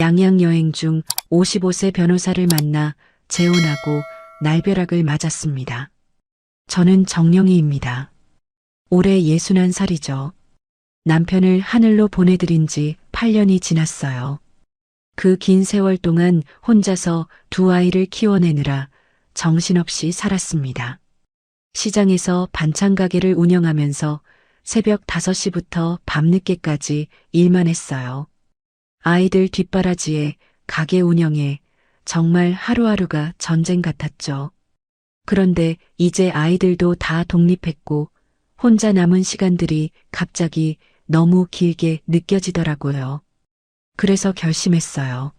양양 여행 중 55세 변호사를 만나 재혼하고 날벼락을 맞았습니다. 저는 정영희입니다. 올해 61살이죠. 남편을 하늘로 보내드린 지 8년이 지났어요. 그 긴 세월 동안 혼자서 두 아이를 키워내느라 정신없이 살았습니다. 시장에서 반찬 가게를 운영하면서 새벽 5시부터 밤늦게까지 일만 했어요. 아이들 뒷바라지에 가게 운영에 정말 하루하루가 전쟁 같았죠. 그런데 이제 아이들도 다 독립했고 혼자 남은 시간들이 갑자기 너무 길게 느껴지더라고요. 그래서 결심했어요.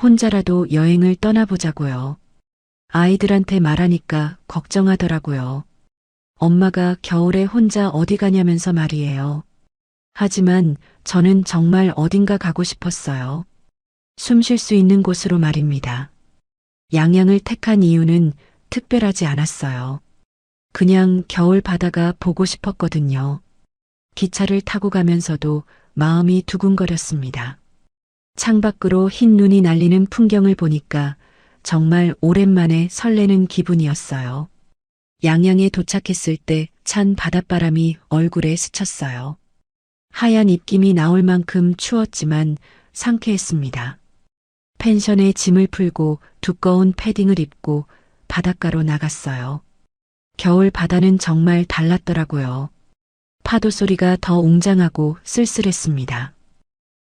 혼자라도 여행을 떠나보자고요. 아이들한테 말하니까 걱정하더라고요. 엄마가 겨울에 혼자 어디 가냐면서 말이에요. 하지만 저는 정말 어딘가 가고 싶었어요. 숨 쉴 수 있는 곳으로 말입니다. 양양을 택한 이유는 특별하지 않았어요. 그냥 겨울 바다가 보고 싶었거든요. 기차를 타고 가면서도 마음이 두근거렸습니다. 창밖으로 흰 눈이 날리는 풍경을 보니까 정말 오랜만에 설레는 기분이었어요. 양양에 도착했을 때 찬 바닷바람이 얼굴에 스쳤어요. 하얀 입김이 나올 만큼 추웠지만 상쾌했습니다. 펜션에 짐을 풀고 두꺼운 패딩을 입고 바닷가로 나갔어요. 겨울 바다는 정말 달랐더라고요. 파도 소리가 더 웅장하고 쓸쓸했습니다.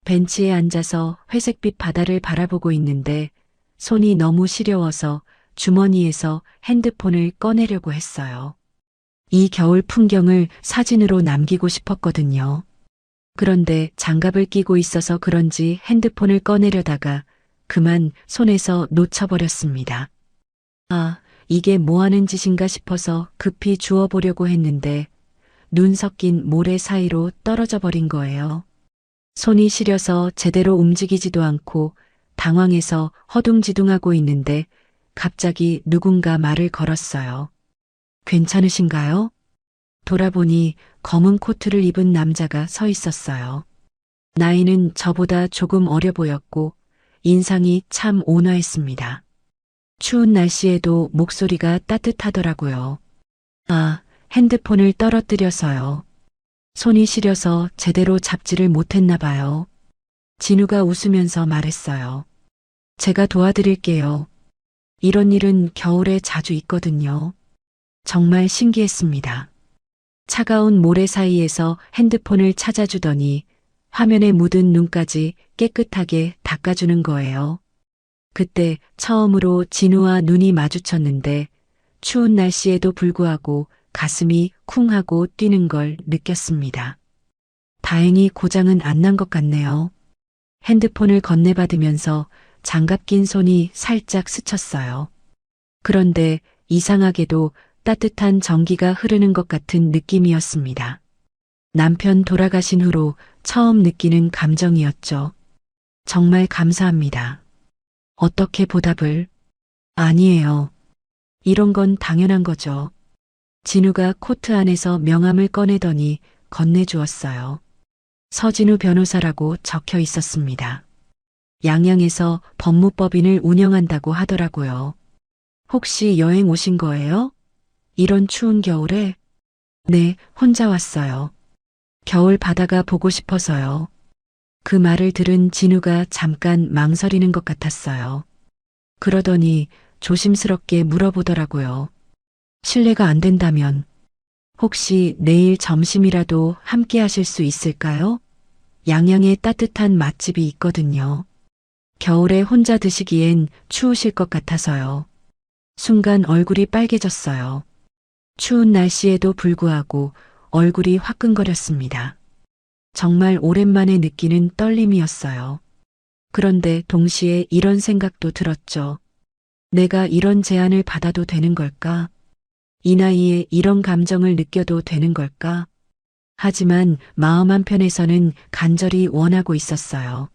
벤치에 앉아서 회색빛 바다를 바라보고 있는데 손이 너무 시려워서 주머니에서 핸드폰을 꺼내려고 했어요. 이 겨울 풍경을 사진으로 남기고 싶었거든요. 그런데 장갑을 끼고 있어서 그런지 핸드폰을 꺼내려다가 그만 손에서 놓쳐버렸습니다. 아, 이게 뭐 하는 짓인가 싶어서 급히 주워보려고 했는데 눈 섞인 모래 사이로 떨어져 버린 거예요. 손이 시려서 제대로 움직이지도 않고 당황해서 허둥지둥하고 있는데 갑자기 누군가 말을 걸었어요. 괜찮으신가요? 돌아보니 검은 코트를 입은 남자가 서 있었어요. 나이는 저보다 조금 어려 보였고 인상이 참 온화했습니다. 추운 날씨에도 목소리가 따뜻하더라고요. 아, 핸드폰을 떨어뜨려서요. 손이 시려서 제대로 잡지를 못했나 봐요. 진우가 웃으면서 말했어요. 제가 도와드릴게요. 이런 일은 겨울에 자주 있거든요. 정말 신기했습니다. 차가운 모래 사이에서 핸드폰을 찾아주더니 화면에 묻은 눈까지 깨끗하게 닦아주는 거예요. 그때 처음으로 진우와 눈이 마주쳤는데 추운 날씨에도 불구하고 가슴이 쿵 하고 뛰는 걸 느꼈습니다. 다행히 고장은 안 난 것 같네요. 핸드폰을 건네받으면서 장갑 낀 손이 살짝 스쳤어요. 그런데 이상하게도 따뜻한 전기가 흐르는 것 같은 느낌이었습니다. 남편 돌아가신 후로 처음 느끼는 감정이었죠. 정말 감사합니다. 어떻게 보답을? 아니에요. 이런 건 당연한 거죠. 진우가 코트 안에서 명함을 꺼내더니 건네주었어요. 서진우 변호사라고 적혀 있었습니다. 양양에서 법무법인을 운영한다고 하더라고요. 혹시 여행 오신 거예요? 이런 추운 겨울에? 네, 혼자 왔어요. 겨울 바다가 보고 싶어서요. 그 말을 들은 진우가 잠깐 망설이는 것 같았어요. 그러더니 조심스럽게 물어보더라고요. 실례가 안 된다면 혹시 내일 점심이라도 함께 하실 수 있을까요? 양양에 따뜻한 맛집이 있거든요. 겨울에 혼자 드시기엔 추우실 것 같아서요. 순간 얼굴이 빨개졌어요. 추운 날씨에도 불구하고 얼굴이 화끈거렸습니다. 정말 오랜만에 느끼는 떨림이었어요. 그런데 동시에 이런 생각도 들었죠. 내가 이런 제안을 받아도 되는 걸까? 이 나이에 이런 감정을 느껴도 되는 걸까? 하지만 마음 한편에서는 간절히 원하고 있었어요.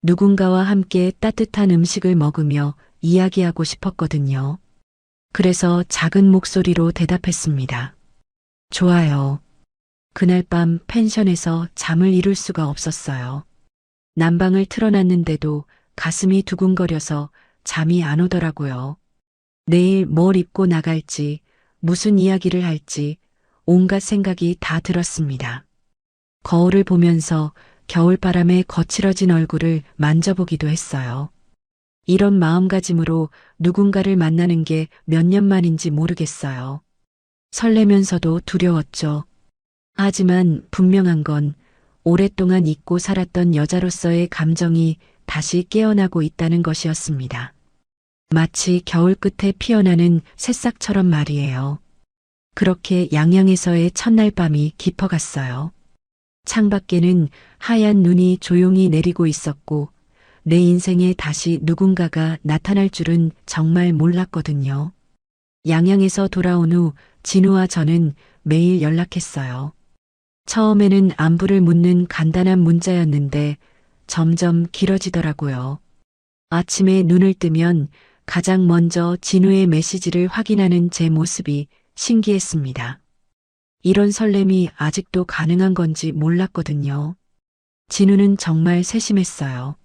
누군가와 함께 따뜻한 음식을 먹으며 이야기하고 싶었거든요. 그래서 작은 목소리로 대답했습니다. 좋아요. 그날 밤 펜션에서 잠을 이룰 수가 없었어요. 난방을 틀어놨는데도 가슴이 두근거려서 잠이 안 오더라고요. 내일 뭘 입고 나갈지, 무슨 이야기를 할지, 온갖 생각이 다 들었습니다. 거울을 보면서 겨울바람에 거칠어진 얼굴을 만져보기도 했어요. 이런 마음가짐으로 누군가를 만나는 게 몇 년 만인지 모르겠어요. 설레면서도 두려웠죠. 하지만 분명한 건 오랫동안 잊고 살았던 여자로서의 감정이 다시 깨어나고 있다는 것이었습니다. 마치 겨울 끝에 피어나는 새싹처럼 말이에요. 그렇게 양양에서의 첫날 밤이 깊어갔어요. 창밖에는 하얀 눈이 조용히 내리고 있었고 내 인생에 다시 누군가가 나타날 줄은 정말 몰랐거든요. 양양에서 돌아온 후 진우와 저는 매일 연락했어요. 처음에는 안부를 묻는 간단한 문자였는데 점점 길어지더라고요. 아침에 눈을 뜨면 가장 먼저 진우의 메시지를 확인하는 제 모습이 신기했습니다. 이런 설렘이 아직도 가능한 건지 몰랐거든요. 진우는 정말 세심했어요.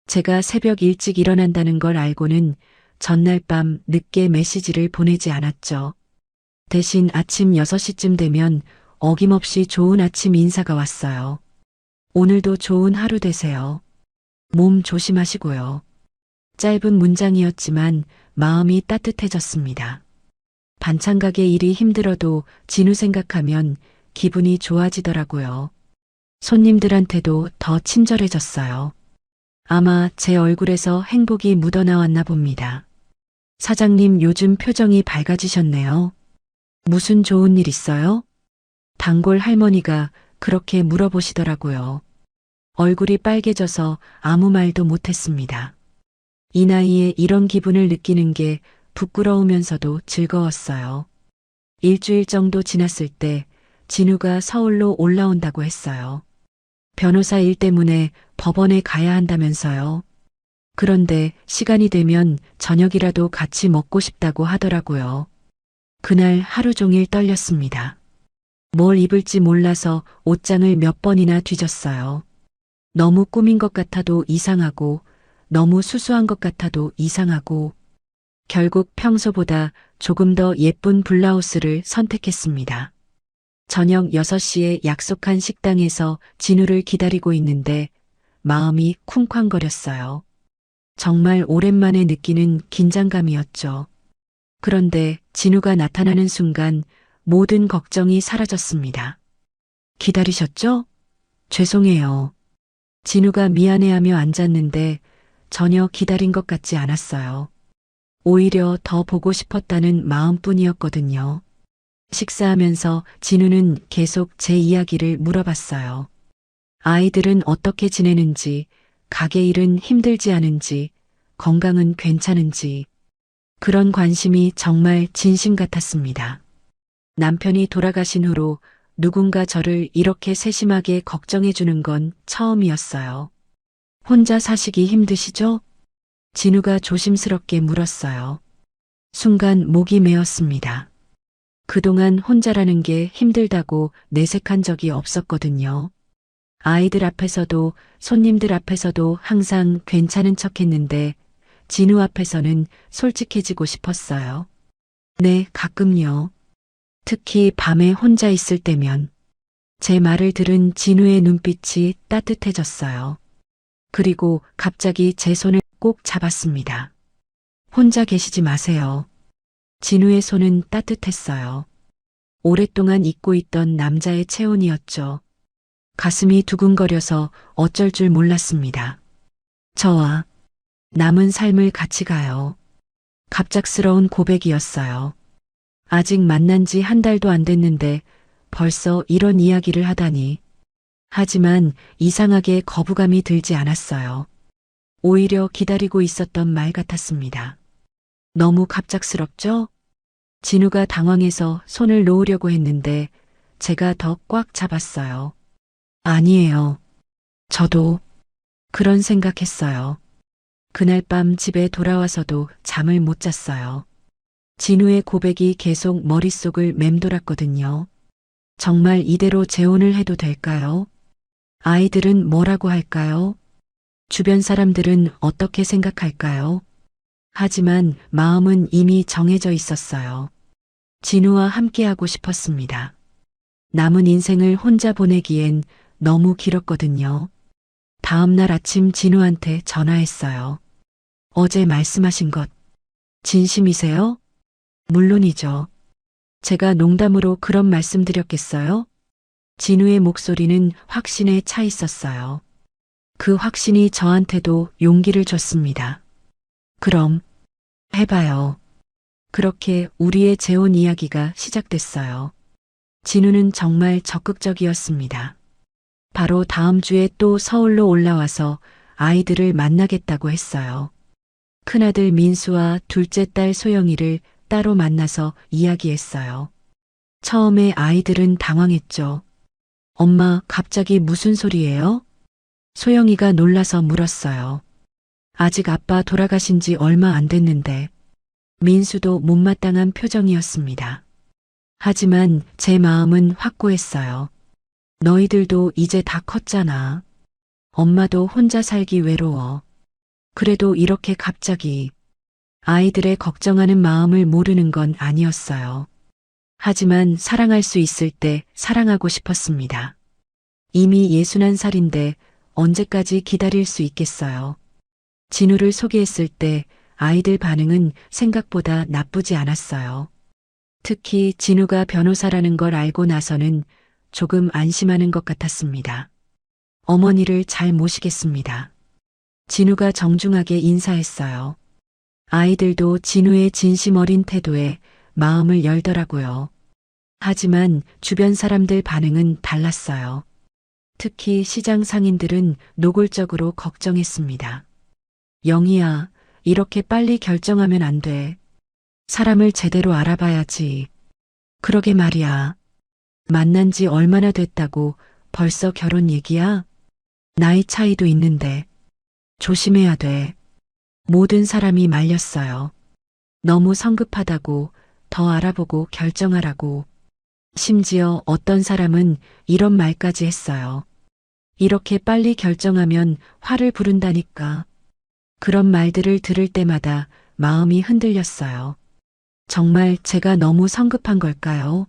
제가 새벽 일찍 일어난다는 걸 알고는 전날 밤 늦게 메시지를 보내지 않았죠. 대신 아침 6시쯤 되면 어김없이 좋은 아침 인사가 왔어요. 오늘도 좋은 하루 되세요. 몸 조심하시고요. 짧은 문장이었지만 마음이 따뜻해졌습니다. 반찬 가게 일이 힘들어도 진우 생각하면 기분이 좋아지더라고요. 손님들한테도 더 친절해졌어요. 아마 제 얼굴에서 행복이 묻어나왔나 봅니다. 사장님 요즘 표정이 밝아지셨네요. 무슨 좋은 일 있어요? 단골 할머니가 그렇게 물어보시더라고요. 얼굴이 빨개져서 아무 말도 못했습니다. 이 나이에 이런 기분을 느끼는 게 부끄러우면서도 즐거웠어요. 일주일 정도 지났을 때 진우가 서울로 올라온다고 했어요. 변호사 일 때문에 법원에 가야 한다면서요. 그런데 시간이 되면 저녁이라도 같이 먹고 싶다고 하더라고요. 그날 하루 종일 떨렸습니다. 뭘 입을지 몰라서 옷장을 몇 번이나 뒤졌어요. 너무 꾸민 것 같아도 이상하고 너무 수수한 것 같아도 이상하고 결국 평소보다 조금 더 예쁜 블라우스를 선택했습니다. 저녁 6시에 약속한 식당에서 진우를 기다리고 있는데 마음이 쿵쾅거렸어요. 정말 오랜만에 느끼는 긴장감이었죠. 그런데 진우가 나타나는 순간 모든 걱정이 사라졌습니다. 기다리셨죠? 죄송해요. 진우가 미안해하며 앉았는데 전혀 기다린 것 같지 않았어요. 오히려 더 보고 싶었다는 마음뿐이었거든요. 식사하면서 진우는 계속 제 이야기를 물어봤어요. 아이들은 어떻게 지내는지, 가게 일은 힘들지 않은지, 건강은 괜찮은지. 그런 관심이 정말 진심 같았습니다. 남편이 돌아가신 후로 누군가 저를 이렇게 세심하게 걱정해 주는 건 처음이었어요. 혼자 사시기 힘드시죠? 진우가 조심스럽게 물었어요. 순간 목이 메었습니다. 그동안 혼자라는 게 힘들다고 내색한 적이 없었거든요. 아이들 앞에서도 손님들 앞에서도 항상 괜찮은 척 했는데 진우 앞에서는 솔직해지고 싶었어요. 네, 가끔요. 특히 밤에 혼자 있을 때면. 제 말을 들은 진우의 눈빛이 따뜻해졌어요. 그리고 갑자기 제 손을 꼭 잡았습니다. 혼자 계시지 마세요. 진우의 손은 따뜻했어요. 오랫동안 잊고 있던 남자의 체온이었죠. 가슴이 두근거려서 어쩔 줄 몰랐습니다. 저와 남은 삶을 같이 가요. 갑작스러운 고백이었어요. 아직 만난 지 한 달도 안 됐는데 벌써 이런 이야기를 하다니. 하지만 이상하게 거부감이 들지 않았어요. 오히려 기다리고 있었던 말 같았습니다. 너무 갑작스럽죠? 진우가 당황해서 손을 놓으려고 했는데 제가 더 꽉 잡았어요. 아니에요. 저도 그런 생각했어요. 그날 밤 집에 돌아와서도 잠을 못 잤어요. 진우의 고백이 계속 머릿속을 맴돌았거든요. 정말 이대로 재혼을 해도 될까요? 아이들은 뭐라고 할까요? 주변 사람들은 어떻게 생각할까요? 하지만 마음은 이미 정해져 있었어요. 진우와 함께하고 싶었습니다. 남은 인생을 혼자 보내기엔 너무 길었거든요. 다음 날 아침 진우한테 전화했어요. 어제 말씀하신 것 진심이세요? 물론이죠. 제가 농담으로 그런 말씀 드렸겠어요? 진우의 목소리는 확신에 차 있었어요. 그 확신이 저한테도 용기를 줬습니다. 그럼 해봐요. 그렇게 우리의 재혼 이야기가 시작됐어요. 진우는 정말 적극적이었습니다. 바로 다음 주에 또 서울로 올라와서 아이들을 만나겠다고 했어요. 큰아들 민수와 둘째 딸 소영이를 따로 만나서 이야기했어요. 처음에 아이들은 당황했죠. 엄마, 갑자기 무슨 소리예요? 소영이가 놀라서 물었어요. 아직 아빠 돌아가신 지 얼마 안 됐는데. 민수도 못마땅한 표정이었습니다. 하지만 제 마음은 확고했어요. 너희들도 이제 다 컸잖아. 엄마도 혼자 살기 외로워. 그래도 이렇게 갑자기 아이들의 걱정하는 마음을 모르는 건 아니었어요. 하지만 사랑할 수 있을 때 사랑하고 싶었습니다. 이미 61살인데 언제까지 기다릴 수 있겠어요. 진우를 소개했을 때 아이들 반응은 생각보다 나쁘지 않았어요. 특히 진우가 변호사라는 걸 알고 나서는 조금 안심하는 것 같았습니다. 어머니를 잘 모시겠습니다. 진우가 정중하게 인사했어요. 아이들도 진우의 진심 어린 태도에 마음을 열더라고요. 하지만 주변 사람들 반응은 달랐어요. 특히 시장 상인들은 노골적으로 걱정했습니다. 영희야, 이렇게 빨리 결정하면 안 돼. 사람을 제대로 알아봐야지. 그러게 말이야. 만난 지 얼마나 됐다고 벌써 결혼 얘기야? 나이 차이도 있는데. 조심해야 돼. 모든 사람이 말렸어요. 너무 성급하다고, 더 알아보고 결정하라고. 심지어 어떤 사람은 이런 말까지 했어요. 이렇게 빨리 결정하면 화를 부른다니까. 그런 말들을 들을 때마다 마음이 흔들렸어요. 정말 제가 너무 성급한 걸까요?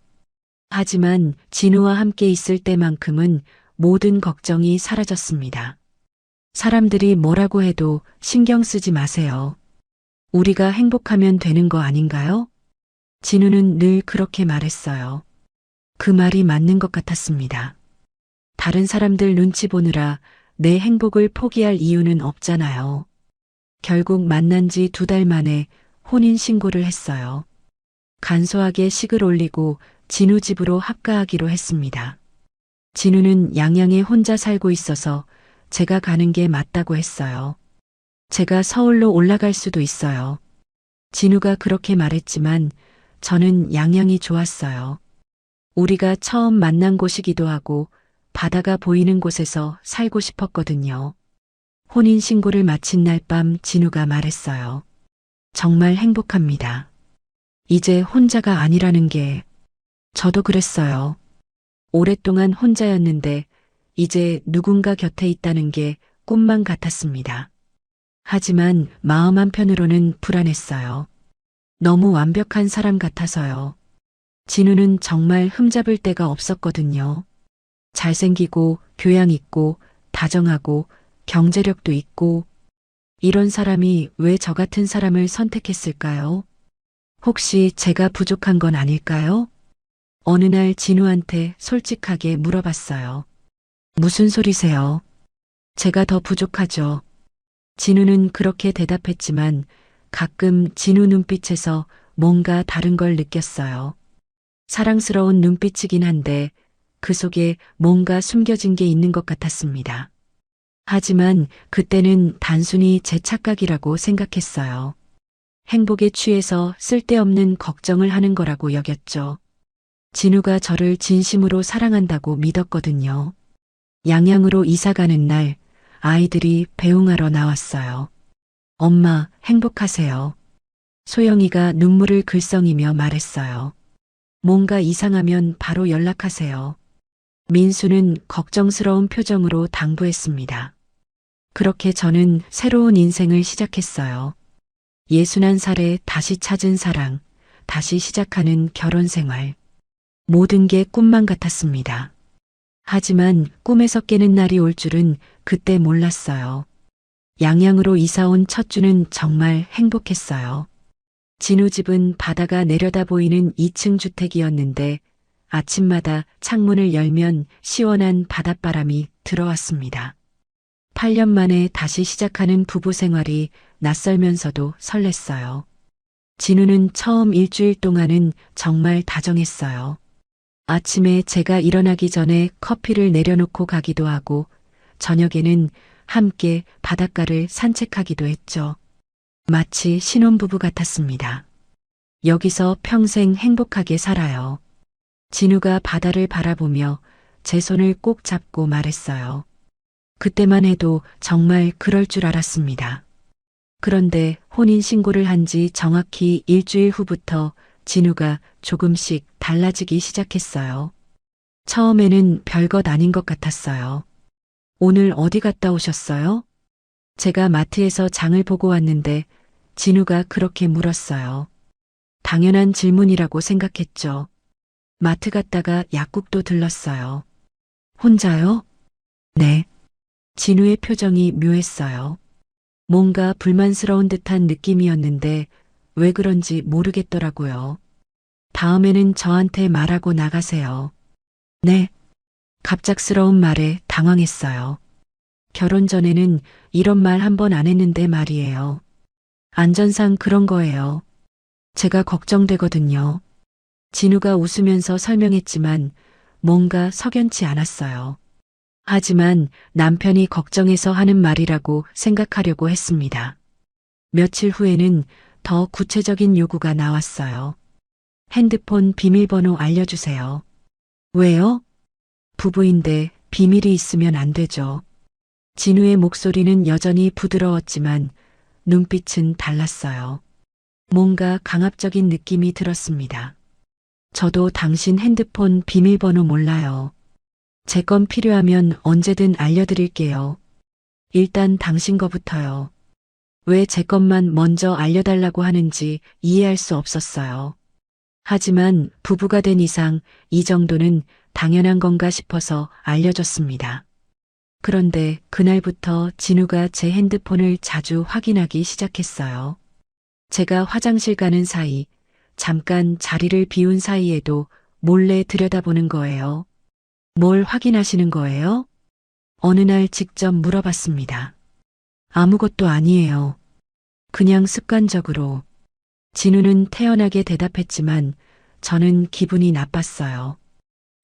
하지만 진우와 함께 있을 때만큼은 모든 걱정이 사라졌습니다. 사람들이 뭐라고 해도 신경 쓰지 마세요. 우리가 행복하면 되는 거 아닌가요? 진우는 늘 그렇게 말했어요. 그 말이 맞는 것 같았습니다. 다른 사람들 눈치 보느라 내 행복을 포기할 이유는 없잖아요. 결국 만난 지 2달 만에 혼인 신고를 했어요. 간소하게 식을 올리고 진우 집으로 합가하기로 했습니다. 진우는 양양에 혼자 살고 있어서 제가 가는 게 맞다고 했어요. 제가 서울로 올라갈 수도 있어요. 진우가 그렇게 말했지만 저는 양양이 좋았어요. 우리가 처음 만난 곳이기도 하고 바다가 보이는 곳에서 살고 싶었거든요. 혼인신고를 마친 날 밤 진우가 말했어요. 정말 행복합니다. 이제 혼자가 아니라는 게 저도 그랬어요. 오랫동안 혼자였는데 이제 누군가 곁에 있다는 게 꿈만 같았습니다. 하지만 마음 한편으로는 불안했어요. 너무 완벽한 사람 같아서요. 진우는 정말 흠잡을 데가 없었거든요. 잘생기고 교양 있고 다정하고 경제력도 있고 이런 사람이 왜 저 같은 사람을 선택했을까요? 혹시 제가 부족한 건 아닐까요? 어느 날 진우한테 솔직하게 물어봤어요. 무슨 소리세요? 제가 더 부족하죠. 진우는 그렇게 대답했지만 가끔 진우 눈빛에서 뭔가 다른 걸 느꼈어요. 사랑스러운 눈빛이긴 한데 그 속에 뭔가 숨겨진 게 있는 것 같았습니다. 하지만 그때는 단순히 제 착각이라고 생각했어요. 행복에 취해서 쓸데없는 걱정을 하는 거라고 여겼죠. 진우가 저를 진심으로 사랑한다고 믿었거든요. 양양으로 이사 가는 날 아이들이 배웅하러 나왔어요. 엄마, 행복하세요. 소영이가 눈물을 글썽이며 말했어요. 뭔가 이상하면 바로 연락하세요. 민수는 걱정스러운 표정으로 당부했습니다. 그렇게 저는 새로운 인생을 시작했어요. 61살에 다시 찾은 사랑, 다시 시작하는 결혼 생활. 모든 게 꿈만 같았습니다. 하지만 꿈에서 깨는 날이 올 줄은 그때 몰랐어요. 양양으로 이사 온 첫 주는 정말 행복했어요. 진우 집은 바다가 내려다 보이는 2층 주택이었는데 아침마다 창문을 열면 시원한 바닷바람이 들어왔습니다. 8년 만에 다시 시작하는 부부 생활이 낯설면서도 설렜어요. 진우는 처음 일주일 동안은 정말 다정했어요. 아침에 제가 일어나기 전에 커피를 내려놓고 가기도 하고 저녁에는 함께 바닷가를 산책하기도 했죠. 마치 신혼부부 같았습니다. 여기서 평생 행복하게 살아요. 진우가 바다를 바라보며 제 손을 꼭 잡고 말했어요. 그때만 해도 정말 그럴 줄 알았습니다. 그런데 혼인신고를 한 지 정확히 일주일 후부터 진우가 조금씩 달라지기 시작했어요. 처음에는 별것 아닌 것 같았어요. 오늘 어디 갔다 오셨어요? 제가 마트에서 장을 보고 왔는데 진우가 그렇게 물었어요. 당연한 질문이라고 생각했죠. 마트 갔다가 약국도 들렀어요. 혼자요? 네. 진우의 표정이 묘했어요. 뭔가 불만스러운 듯한 느낌이었는데 왜 그런지 모르겠더라고요. 다음에는 저한테 말하고 나가세요. 네. 갑작스러운 말에 당황했어요. 결혼 전에는 이런 말 한 번 안 했는데 말이에요. 안전상 그런 거예요. 제가 걱정되거든요. 진우가 웃으면서 설명했지만 뭔가 석연치 않았어요. 하지만 남편이 걱정해서 하는 말이라고 생각하려고 했습니다. 며칠 후에는 더 구체적인 요구가 나왔어요. 핸드폰 비밀번호 알려주세요. 왜요? 부부인데 비밀이 있으면 안 되죠. 진우의 목소리는 여전히 부드러웠지만 눈빛은 달랐어요. 뭔가 강압적인 느낌이 들었습니다. 저도 당신 핸드폰 비밀번호 몰라요. 제 건 필요하면 언제든 알려드릴게요. 일단 당신 거부터요. 왜 제 것만 먼저 알려달라고 하는지 이해할 수 없었어요. 하지만 부부가 된 이상 이 정도는 당연한 건가 싶어서 알려줬습니다. 그런데 그날부터 진우가 제 핸드폰을 자주 확인하기 시작했어요. 제가 화장실 가는 사이, 잠깐 자리를 비운 사이에도 몰래 들여다보는 거예요. 뭘 확인하시는 거예요? 어느 날 직접 물어봤습니다. 아무것도 아니에요. 그냥 습관적으로. 진우는 태연하게 대답했지만 저는 기분이 나빴어요.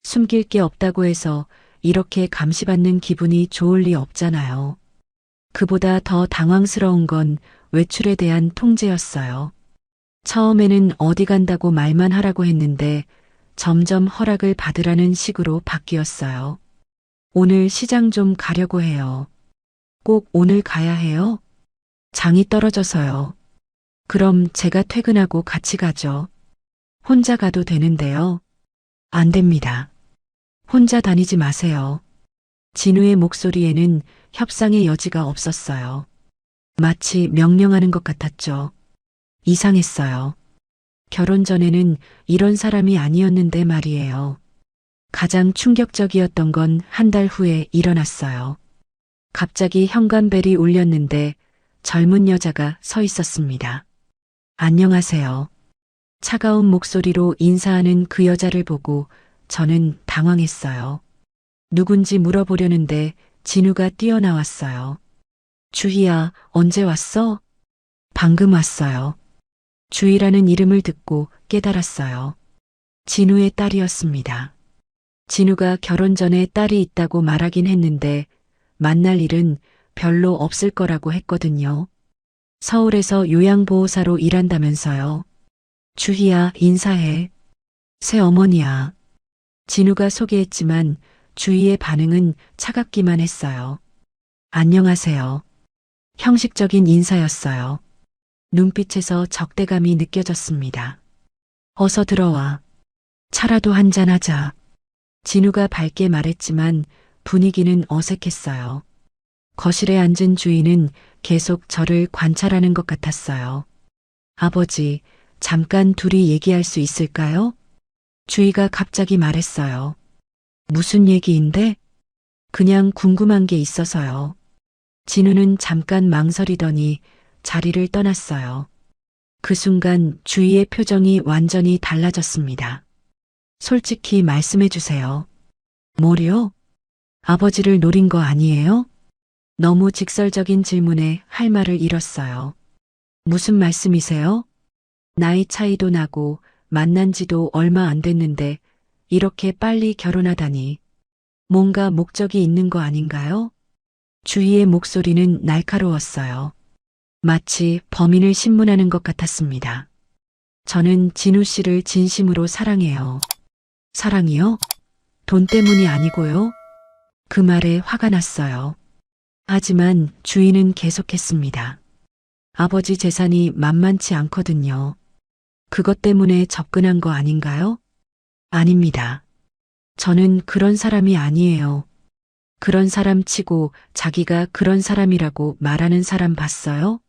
숨길 게 없다고 해서 이렇게 감시받는 기분이 좋을 리 없잖아요. 그보다 더 당황스러운 건 외출에 대한 통제였어요. 처음에는 어디 간다고 말만 하라고 했는데 점점 허락을 받으라는 식으로 바뀌었어요. 오늘 시장 좀 가려고 해요. 꼭 오늘 가야 해요? 장이 떨어져서요. 그럼 제가 퇴근하고 같이 가죠. 혼자 가도 되는데요. 안 됩니다. 혼자 다니지 마세요. 진우의 목소리에는 협상의 여지가 없었어요. 마치 명령하는 것 같았죠. 이상했어요. 결혼 전에는 이런 사람이 아니었는데 말이에요. 가장 충격적이었던 건 한 달 후에 일어났어요. 갑자기 현관벨이 울렸는데 젊은 여자가 서 있었습니다. 안녕하세요. 차가운 목소리로 인사하는 그 여자를 보고 저는 당황했어요. 누군지 물어보려는데 진우가 뛰어나왔어요. 주희야, 언제 왔어? 방금 왔어요. 주희라는 이름을 듣고 깨달았어요. 진우의 딸이었습니다. 진우가 결혼 전에 딸이 있다고 말하긴 했는데 만날 일은 별로 없을 거라고 했거든요. 서울에서 요양보호사로 일한다면서요. 주희야, 인사해. 새어머니야. 진우가 소개했지만 주희의 반응은 차갑기만 했어요. 안녕하세요. 형식적인 인사였어요. 눈빛에서 적대감이 느껴졌습니다. 어서 들어와. 차라도 한잔하자. 진우가 밝게 말했지만 분위기는 어색했어요. 거실에 앉은 주인은 계속 저를 관찰하는 것 같았어요. 아버지, 잠깐 둘이 얘기할 수 있을까요? 주희가 갑자기 말했어요. 무슨 얘기인데? 그냥 궁금한 게 있어서요. 진우는 잠깐 망설이더니 자리를 떠났어요. 그 순간 주희의 표정이 완전히 달라졌습니다. 솔직히 말씀해 주세요. 뭐요? 아버지를 노린 거 아니에요? 너무 직설적인 질문에 할 말을 잃었어요. 무슨 말씀이세요? 나이 차이도 나고 만난 지도 얼마 안 됐는데 이렇게 빨리 결혼하다니. 뭔가 목적이 있는 거 아닌가요? 주희의 목소리는 날카로웠어요. 마치 범인을 신문하는 것 같았습니다. 저는 진우 씨를 진심으로 사랑해요. 사랑이요? 돈 때문이 아니고요. 그 말에 화가 났어요. 하지만 주인은 계속했습니다. 아버지 재산이 만만치 않거든요. 그것 때문에 접근한 거 아닌가요? 아닙니다. 저는 그런 사람이 아니에요. 그런 사람 치고 자기가 그런 사람이라고 말하는 사람 봤어요?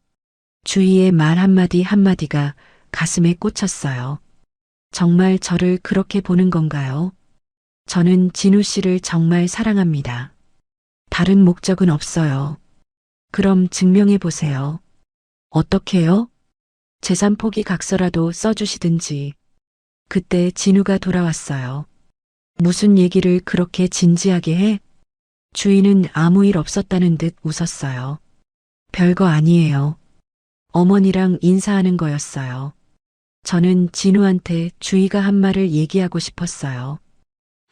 주희의 말 한마디 한마디가 가슴에 꽂혔어요. 정말 저를 그렇게 보는 건가요? 저는 진우 씨를 정말 사랑합니다. 다른 목적은 없어요. 그럼 증명해 보세요. 어떻게요? 재산 포기 각서라도 써주시든지. 그때 진우가 돌아왔어요. 무슨 얘기를 그렇게 진지하게 해? 주인은 아무 일 없었다는 듯 웃었어요. 별거 아니에요. 어머니랑 인사하는 거였어요. 저는 진우한테 주희가 한 말을 얘기하고 싶었어요.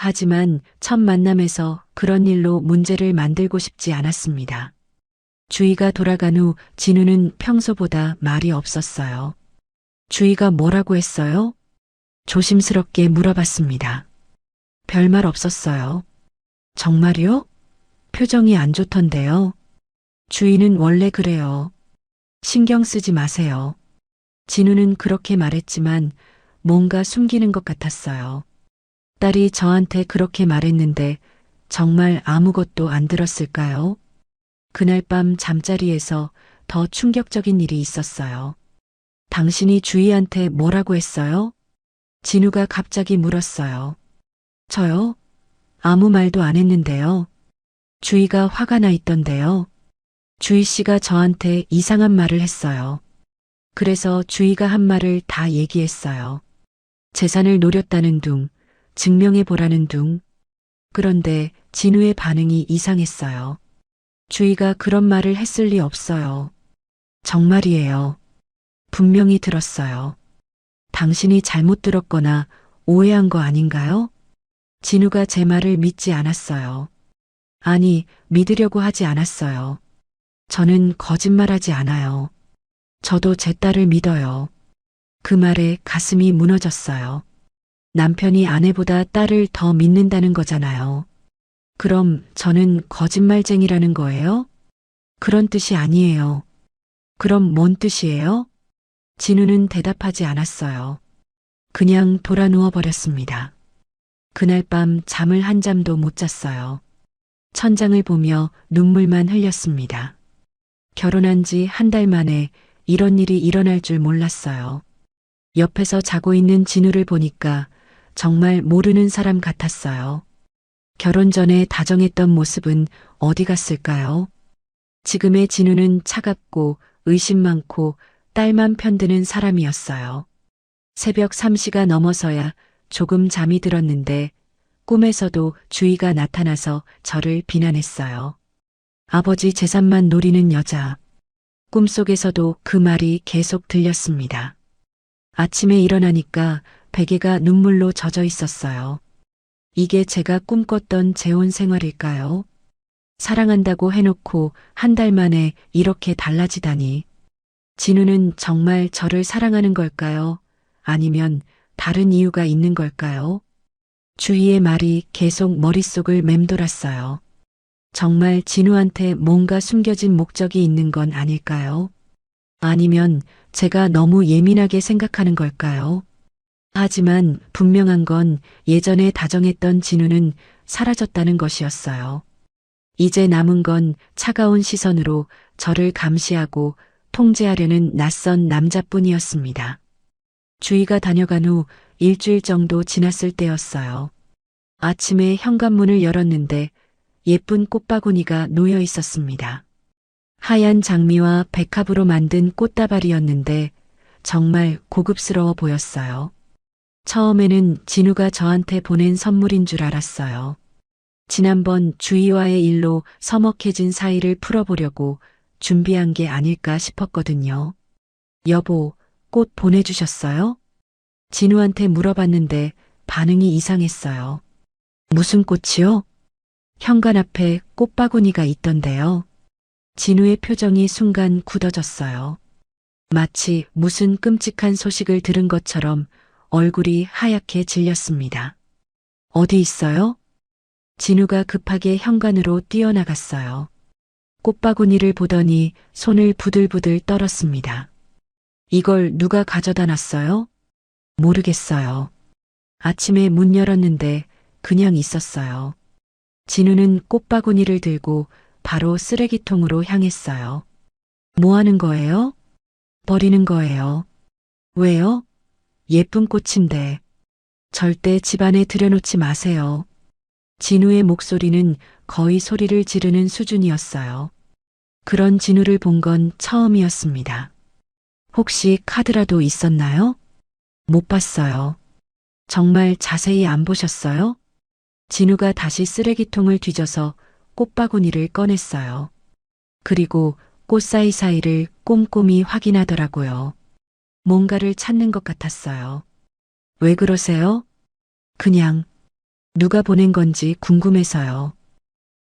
하지만 첫 만남에서 그런 일로 문제를 만들고 싶지 않았습니다. 주희가 돌아간 후 진우는 평소보다 말이 없었어요. 주희가 뭐라고 했어요? 조심스럽게 물어봤습니다. 별말 없었어요. 정말요? 표정이 안 좋던데요. 주희는 원래 그래요. 신경 쓰지 마세요. 진우는 그렇게 말했지만 뭔가 숨기는 것 같았어요. 딸이 저한테 그렇게 말했는데 정말 아무것도 안 들었을까요? 그날 밤 잠자리에서 더 충격적인 일이 있었어요. 당신이 주희한테 뭐라고 했어요? 진우가 갑자기 물었어요. 저요? 아무 말도 안 했는데요. 주희가 화가 나 있던데요. 주희 씨가 저한테 이상한 말을 했어요. 그래서 주희가 한 말을 다 얘기했어요. 재산을 노렸다는 둥, 증명해 보라는 둥. 그런데 진우의 반응이 이상했어요. 주희가 그런 말을 했을 리 없어요. 정말이에요. 분명히 들었어요. 당신이 잘못 들었거나 오해한 거 아닌가요? 진우가 제 말을 믿지 않았어요. 아니, 믿으려고 하지 않았어요. 저는 거짓말하지 않아요. 저도 제 딸을 믿어요. 그 말에 가슴이 무너졌어요. 남편이 아내보다 딸을 더 믿는다는 거잖아요. 그럼 저는 거짓말쟁이라는 거예요? 그런 뜻이 아니에요. 그럼 뭔 뜻이에요? 진우는 대답하지 않았어요. 그냥 돌아 누워버렸습니다. 그날 밤 잠을 한 잠도 못 잤어요. 천장을 보며 눈물만 흘렸습니다. 결혼한 지 한 달 만에 이런 일이 일어날 줄 몰랐어요. 옆에서 자고 있는 진우를 보니까 정말 모르는 사람 같았어요. 결혼 전에 다정했던 모습은 어디 갔을까요? 지금의 진우는 차갑고 의심 많고 딸만 편드는 사람이었어요. 새벽 3시가 넘어서야 조금 잠이 들었는데 꿈에서도 주희가 나타나서 저를 비난했어요. 아버지 재산만 노리는 여자. 꿈속에서도 그 말이 계속 들렸습니다. 아침에 일어나니까 베개가 눈물로 젖어 있었어요. 이게 제가 꿈꿨던 재혼 생활일까요? 사랑한다고 해놓고 한 달 만에 이렇게 달라지다니. 진우는 정말 저를 사랑하는 걸까요? 아니면 다른 이유가 있는 걸까요? 주희의 말이 계속 머릿속을 맴돌았어요. 정말 진우한테 뭔가 숨겨진 목적이 있는 건 아닐까요? 아니면 제가 너무 예민하게 생각하는 걸까요? 하지만 분명한 건 예전에 다정했던 진우는 사라졌다는 것이었어요. 이제 남은 건 차가운 시선으로 저를 감시하고 통제하려는 낯선 남자뿐이었습니다. 주희가 다녀간 후 일주일 정도 지났을 때였어요. 아침에 현관문을 열었는데 예쁜 꽃바구니가 놓여 있었습니다. 하얀 장미와 백합으로 만든 꽃다발이었는데 정말 고급스러워 보였어요. 처음에는 진우가 저한테 보낸 선물인 줄 알았어요. 지난번 주희와의 일로 서먹해진 사이를 풀어보려고 준비한 게 아닐까 싶었거든요. 여보, 꽃 보내주셨어요? 진우한테 물어봤는데 반응이 이상했어요. 무슨 꽃이요? 현관 앞에 꽃바구니가 있던데요. 진우의 표정이 순간 굳어졌어요. 마치 무슨 끔찍한 소식을 들은 것처럼 얼굴이 하얗게 질렸습니다. 어디 있어요? 진우가 급하게 현관으로 뛰어나갔어요. 꽃바구니를 보더니 손을 부들부들 떨었습니다. 이걸 누가 가져다 놨어요? 모르겠어요. 아침에 문 열었는데 그냥 있었어요. 진우는 꽃바구니를 들고 바로 쓰레기통으로 향했어요. 뭐 하는 거예요? 버리는 거예요. 왜요? 예쁜 꽃인데. 절대 집안에 들여놓지 마세요. 진우의 목소리는 거의 소리를 지르는 수준이었어요. 그런 진우를 본 건 처음이었습니다. 혹시 카드라도 있었나요? 못 봤어요. 정말 자세히 안 보셨어요? 진우가 다시 쓰레기통을 뒤져서 꽃바구니를 꺼냈어요. 그리고 꽃 사이사이를 꼼꼼히 확인하더라고요. 뭔가를 찾는 것 같았어요. 왜 그러세요? 그냥 누가 보낸 건지 궁금해서요.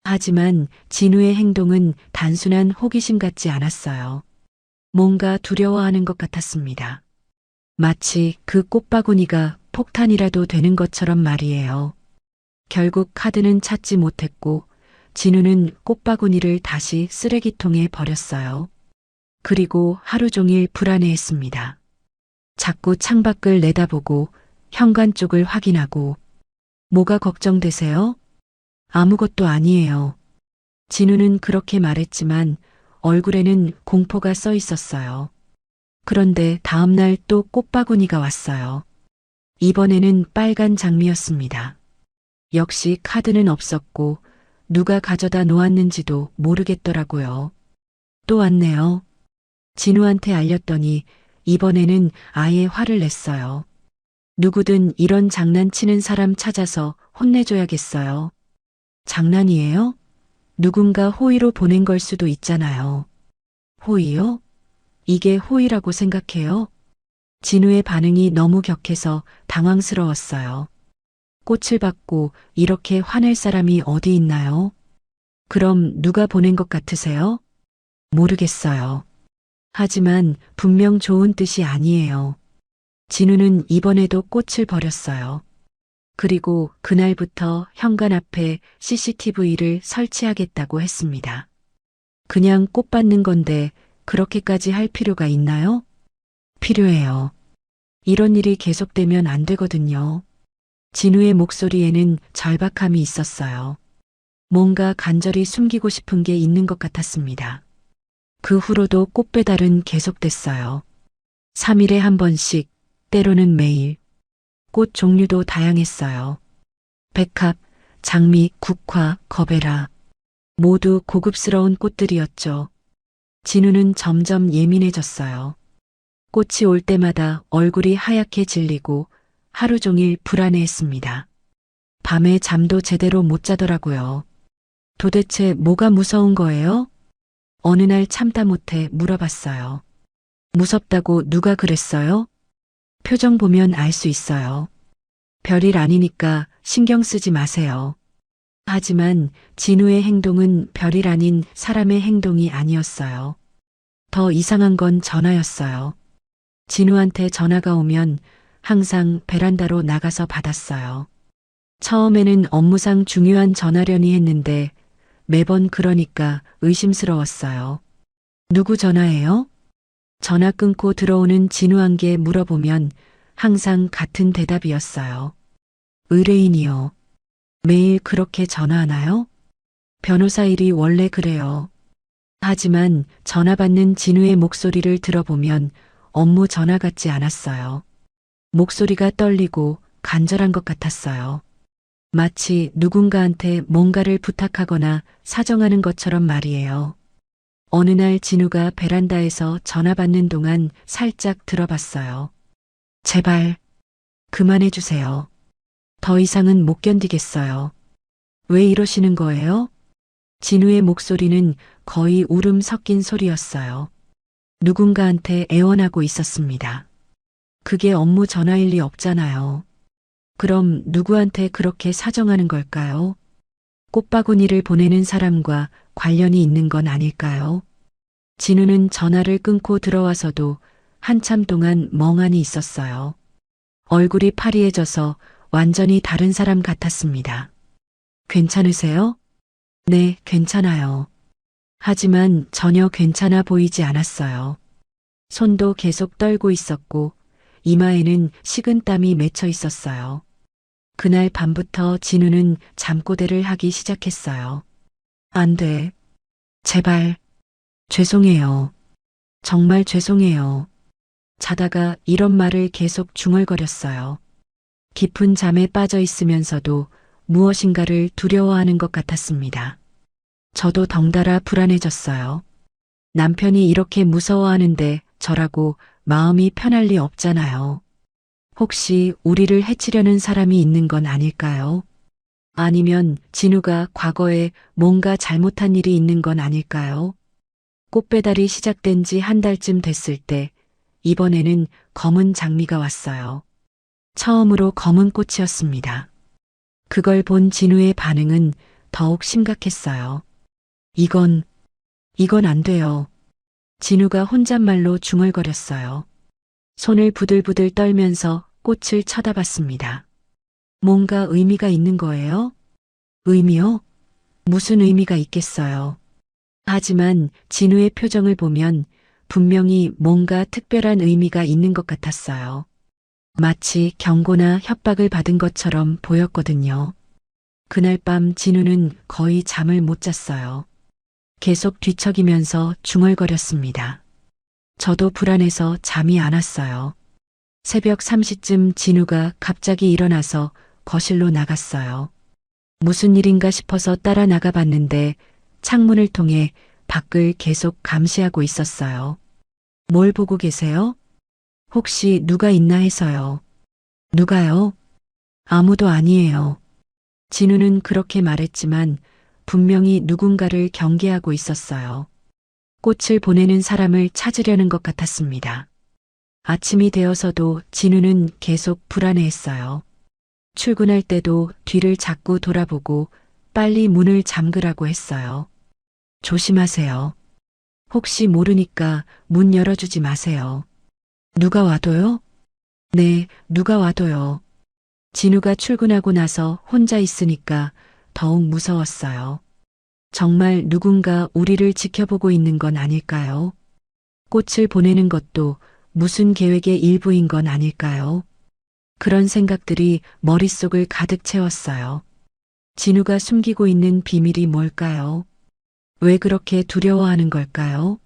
하지만 진우의 행동은 단순한 호기심 같지 않았어요. 뭔가 두려워하는 것 같았습니다. 마치 그 꽃바구니가 폭탄이라도 되는 것처럼 말이에요. 결국 카드는 찾지 못했고 진우는 꽃바구니를 다시 쓰레기통에 버렸어요. 그리고 하루 종일 불안해했습니다. 자꾸 창밖을 내다보고 현관 쪽을 확인하고 뭐가 걱정되세요? 아무것도 아니에요. 진우는 그렇게 말했지만 얼굴에는 공포가 써 있었어요. 그런데 다음날 또 꽃바구니가 왔어요. 이번에는 빨간 장미였습니다. 역시 카드는 없었고 누가 가져다 놓았는지도 모르겠더라고요. 또 왔네요. 진우한테 알렸더니 이번에는 아예 화를 냈어요. 누구든 이런 장난치는 사람 찾아서 혼내줘야겠어요. 장난이에요? 누군가 호의로 보낸 걸 수도 있잖아요. 호의요? 이게 호의라고 생각해요? 진우의 반응이 너무 격해서 당황스러웠어요. 꽃을 받고 이렇게 화낼 사람이 어디 있나요? 그럼 누가 보낸 것 같으세요? 모르겠어요. 하지만 분명 좋은 뜻이 아니에요. 진우는 이번에도 꽃을 버렸어요. 그리고 그날부터 현관 앞에 CCTV를 설치하겠다고 했습니다. 그냥 꽃 받는 건데 그렇게까지 할 필요가 있나요? 필요해요. 이런 일이 계속되면 안 되거든요. 진우의 목소리에는 절박함이 있었어요. 뭔가 간절히 숨기고 싶은 게 있는 것 같았습니다. 그 후로도 꽃 배달은 계속됐어요. 3일에 한 번씩, 때로는 매일. 꽃 종류도 다양했어요. 백합, 장미, 국화, 거베라. 모두 고급스러운 꽃들이었죠. 진우는 점점 예민해졌어요. 꽃이 올 때마다 얼굴이 하얗게 질리고 하루 종일 불안해했습니다. 밤에 잠도 제대로 못 자더라고요. 도대체 뭐가 무서운 거예요? 어느 날 참다 못해 물어봤어요. 무섭다고 누가 그랬어요? 표정 보면 알 수 있어요. 별일 아니니까 신경 쓰지 마세요. 하지만 진우의 행동은 별일 아닌 사람의 행동이 아니었어요. 더 이상한 건 전화였어요. 진우한테 전화가 오면 항상 베란다로 나가서 받았어요. 처음에는 업무상 중요한 전화려니 했는데 매번 그러니까 의심스러웠어요. 누구 전화예요? 전화 끊고 들어오는 진우한테 물어보면 항상 같은 대답이었어요. 의뢰인이요. 매일 그렇게 전화하나요? 변호사 일이 원래 그래요. 하지만 전화 받는 진우의 목소리를 들어보면 업무 전화 같지 않았어요. 목소리가 떨리고 간절한 것 같았어요. 마치 누군가한테 뭔가를 부탁하거나 사정하는 것처럼 말이에요. 어느 날 진우가 베란다에서 전화 받는 동안 살짝 들어봤어요. 제발 그만해 주세요. 더 이상은 못 견디겠어요. 왜 이러시는 거예요? 진우의 목소리는 거의 울음 섞인 소리였어요. 누군가한테 애원하고 있었습니다. 그게 업무 전화일 리 없잖아요. 그럼 누구한테 그렇게 사정하는 걸까요? 꽃바구니를 보내는 사람과 관련이 있는 건 아닐까요? 진우는 전화를 끊고 들어와서도 한참 동안 멍하니 있었어요. 얼굴이 파리해져서 완전히 다른 사람 같았습니다. 괜찮으세요? 네, 괜찮아요. 하지만 전혀 괜찮아 보이지 않았어요. 손도 계속 떨고 있었고 이마에는 식은땀이 맺혀 있었어요. 그날 밤부터 진우는 잠꼬대를 하기 시작했어요. 안 돼. 제발. 죄송해요. 정말 죄송해요. 자다가 이런 말을 계속 중얼거렸어요. 깊은 잠에 빠져 있으면서도 무엇인가를 두려워하는 것 같았습니다. 저도 덩달아 불안해졌어요. 남편이 이렇게 무서워하는데 저라고 마음이 편할 리 없잖아요. 혹시 우리를 해치려는 사람이 있는 건 아닐까요? 아니면 진우가 과거에 뭔가 잘못한 일이 있는 건 아닐까요? 꽃배달이 시작된 지 한 달쯤 됐을 때 이번에는 검은 장미가 왔어요. 처음으로 검은 꽃이었습니다. 그걸 본 진우의 반응은 더욱 심각했어요. 이건 안 돼요. 진우가 혼잣말로 중얼거렸어요. 손을 부들부들 떨면서 꽃을 쳐다봤습니다. 뭔가 의미가 있는 거예요? 의미요? 무슨 의미가 있겠어요? 하지만 진우의 표정을 보면 분명히 뭔가 특별한 의미가 있는 것 같았어요. 마치 경고나 협박을 받은 것처럼 보였거든요. 그날 밤 진우는 거의 잠을 못 잤어요. 계속 뒤척이면서 중얼거렸습니다. 저도 불안해서 잠이 안 왔어요. 새벽 3시쯤 진우가 갑자기 일어나서 거실로 나갔어요. 무슨 일인가 싶어서 따라 나가 봤는데 창문을 통해 밖을 계속 감시하고 있었어요. 뭘 보고 계세요? 혹시 누가 있나 해서요. 누가요? 아무도 아니에요. 진우는 그렇게 말했지만 분명히 누군가를 경계하고 있었어요. 꽃을 보내는 사람을 찾으려는 것 같았습니다. 아침이 되어서도 진우는 계속 불안해했어요. 출근할 때도 뒤를 자꾸 돌아보고 빨리 문을 잠그라고 했어요. 조심하세요. 혹시 모르니까 문 열어주지 마세요. 누가 와도요? 네, 누가 와도요. 진우가 출근하고 나서 혼자 있으니까 더욱 무서웠어요. 정말 누군가 우리를 지켜보고 있는 건 아닐까요? 꽃을 보내는 것도 무슨 계획의 일부인 건 아닐까요? 그런 생각들이 머릿속을 가득 채웠어요. 진우가 숨기고 있는 비밀이 뭘까요? 왜 그렇게 두려워하는 걸까요?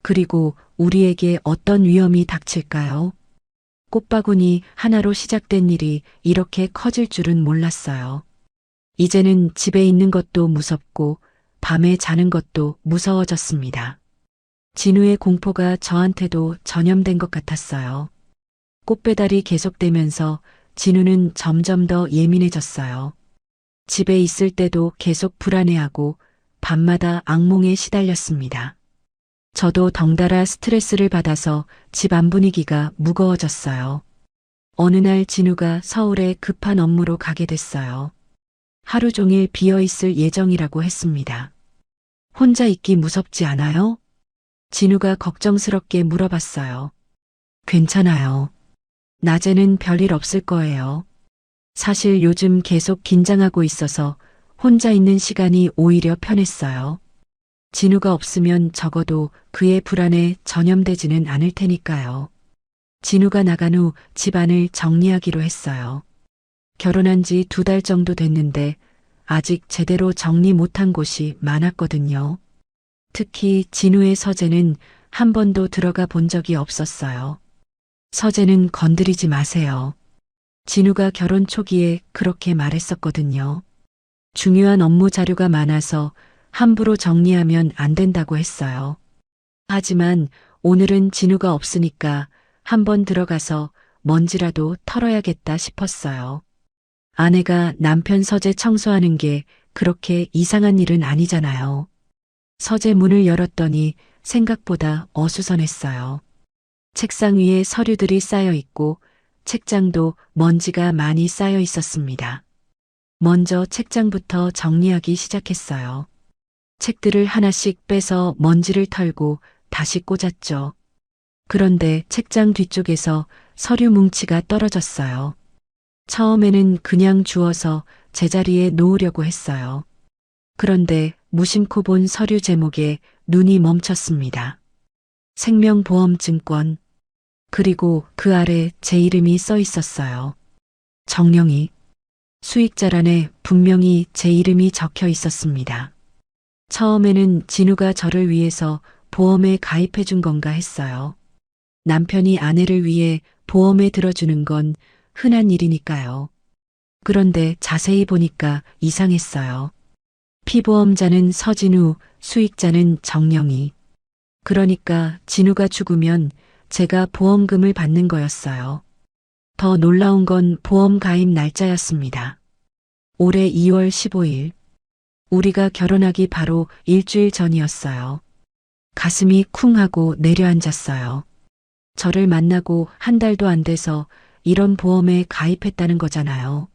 그리고 우리에게 어떤 위험이 닥칠까요? 꽃바구니 하나로 시작된 일이 이렇게 커질 줄은 몰랐어요. 이제는 집에 있는 것도 무섭고 밤에 자는 것도 무서워졌습니다. 진우의 공포가 저한테도 전염된 것 같았어요. 꽃배달이 계속되면서 진우는 점점 더 예민해졌어요. 집에 있을 때도 계속 불안해하고 밤마다 악몽에 시달렸습니다. 저도 덩달아 스트레스를 받아서 집안 분위기가 무거워졌어요. 어느 날 진우가 서울에 급한 업무로 가게 됐어요. 하루 종일 비어있을 예정이라고 했습니다. 혼자 있기 무섭지 않아요? 진우가 걱정스럽게 물어봤어요. 괜찮아요. 낮에는 별일 없을 거예요. 사실 요즘 계속 긴장하고 있어서 혼자 있는 시간이 오히려 편했어요. 진우가 없으면 적어도 그의 불안에 전염되지는 않을 테니까요. 진우가 나간 후 집안을 정리하기로 했어요. 결혼한 지 2달 정도 됐는데 아직 제대로 정리 못한 곳이 많았거든요. 특히 진우의 서재는 한 번도 들어가 본 적이 없었어요. 서재는 건드리지 마세요. 진우가 결혼 초기에 그렇게 말했었거든요. 중요한 업무 자료가 많아서 함부로 정리하면 안 된다고 했어요. 하지만 오늘은 진우가 없으니까 한번 들어가서 먼지라도 털어야겠다 싶었어요. 아내가 남편 서재 청소하는 게 그렇게 이상한 일은 아니잖아요. 서재 문을 열었더니 생각보다 어수선했어요. 책상 위에 서류들이 쌓여 있고 책장도 먼지가 많이 쌓여 있었습니다. 먼저 책장부터 정리하기 시작했어요. 책들을 하나씩 빼서 먼지를 털고 다시 꽂았죠. 그런데 책장 뒤쪽에서 서류 뭉치가 떨어졌어요. 처음에는 그냥 주워서 제자리에 놓으려고 했어요. 그런데 무심코 본 서류 제목에 눈이 멈췄습니다. 생명보험증권. 그리고 그 아래 제 이름이 써 있었어요. 정령이. 수익자란에 분명히 제 이름이 적혀 있었습니다. 처음에는 진우가 저를 위해서 보험에 가입해 준 건가 했어요. 남편이 아내를 위해 보험에 들어주는 건 흔한 일이니까요. 그런데 자세히 보니까 이상했어요. 피보험자는 서진우, 수익자는 정령이. 그러니까 진우가 죽으면 제가 보험금을 받는 거였어요. 더 놀라운 건 보험 가입 날짜였습니다. 올해 2월 15일. 우리가 결혼하기 바로 일주일 전이었어요. 가슴이 쿵 하고 내려앉았어요. 저를 만나고 한 달도 안 돼서 이런 보험에 가입했다는 거잖아요.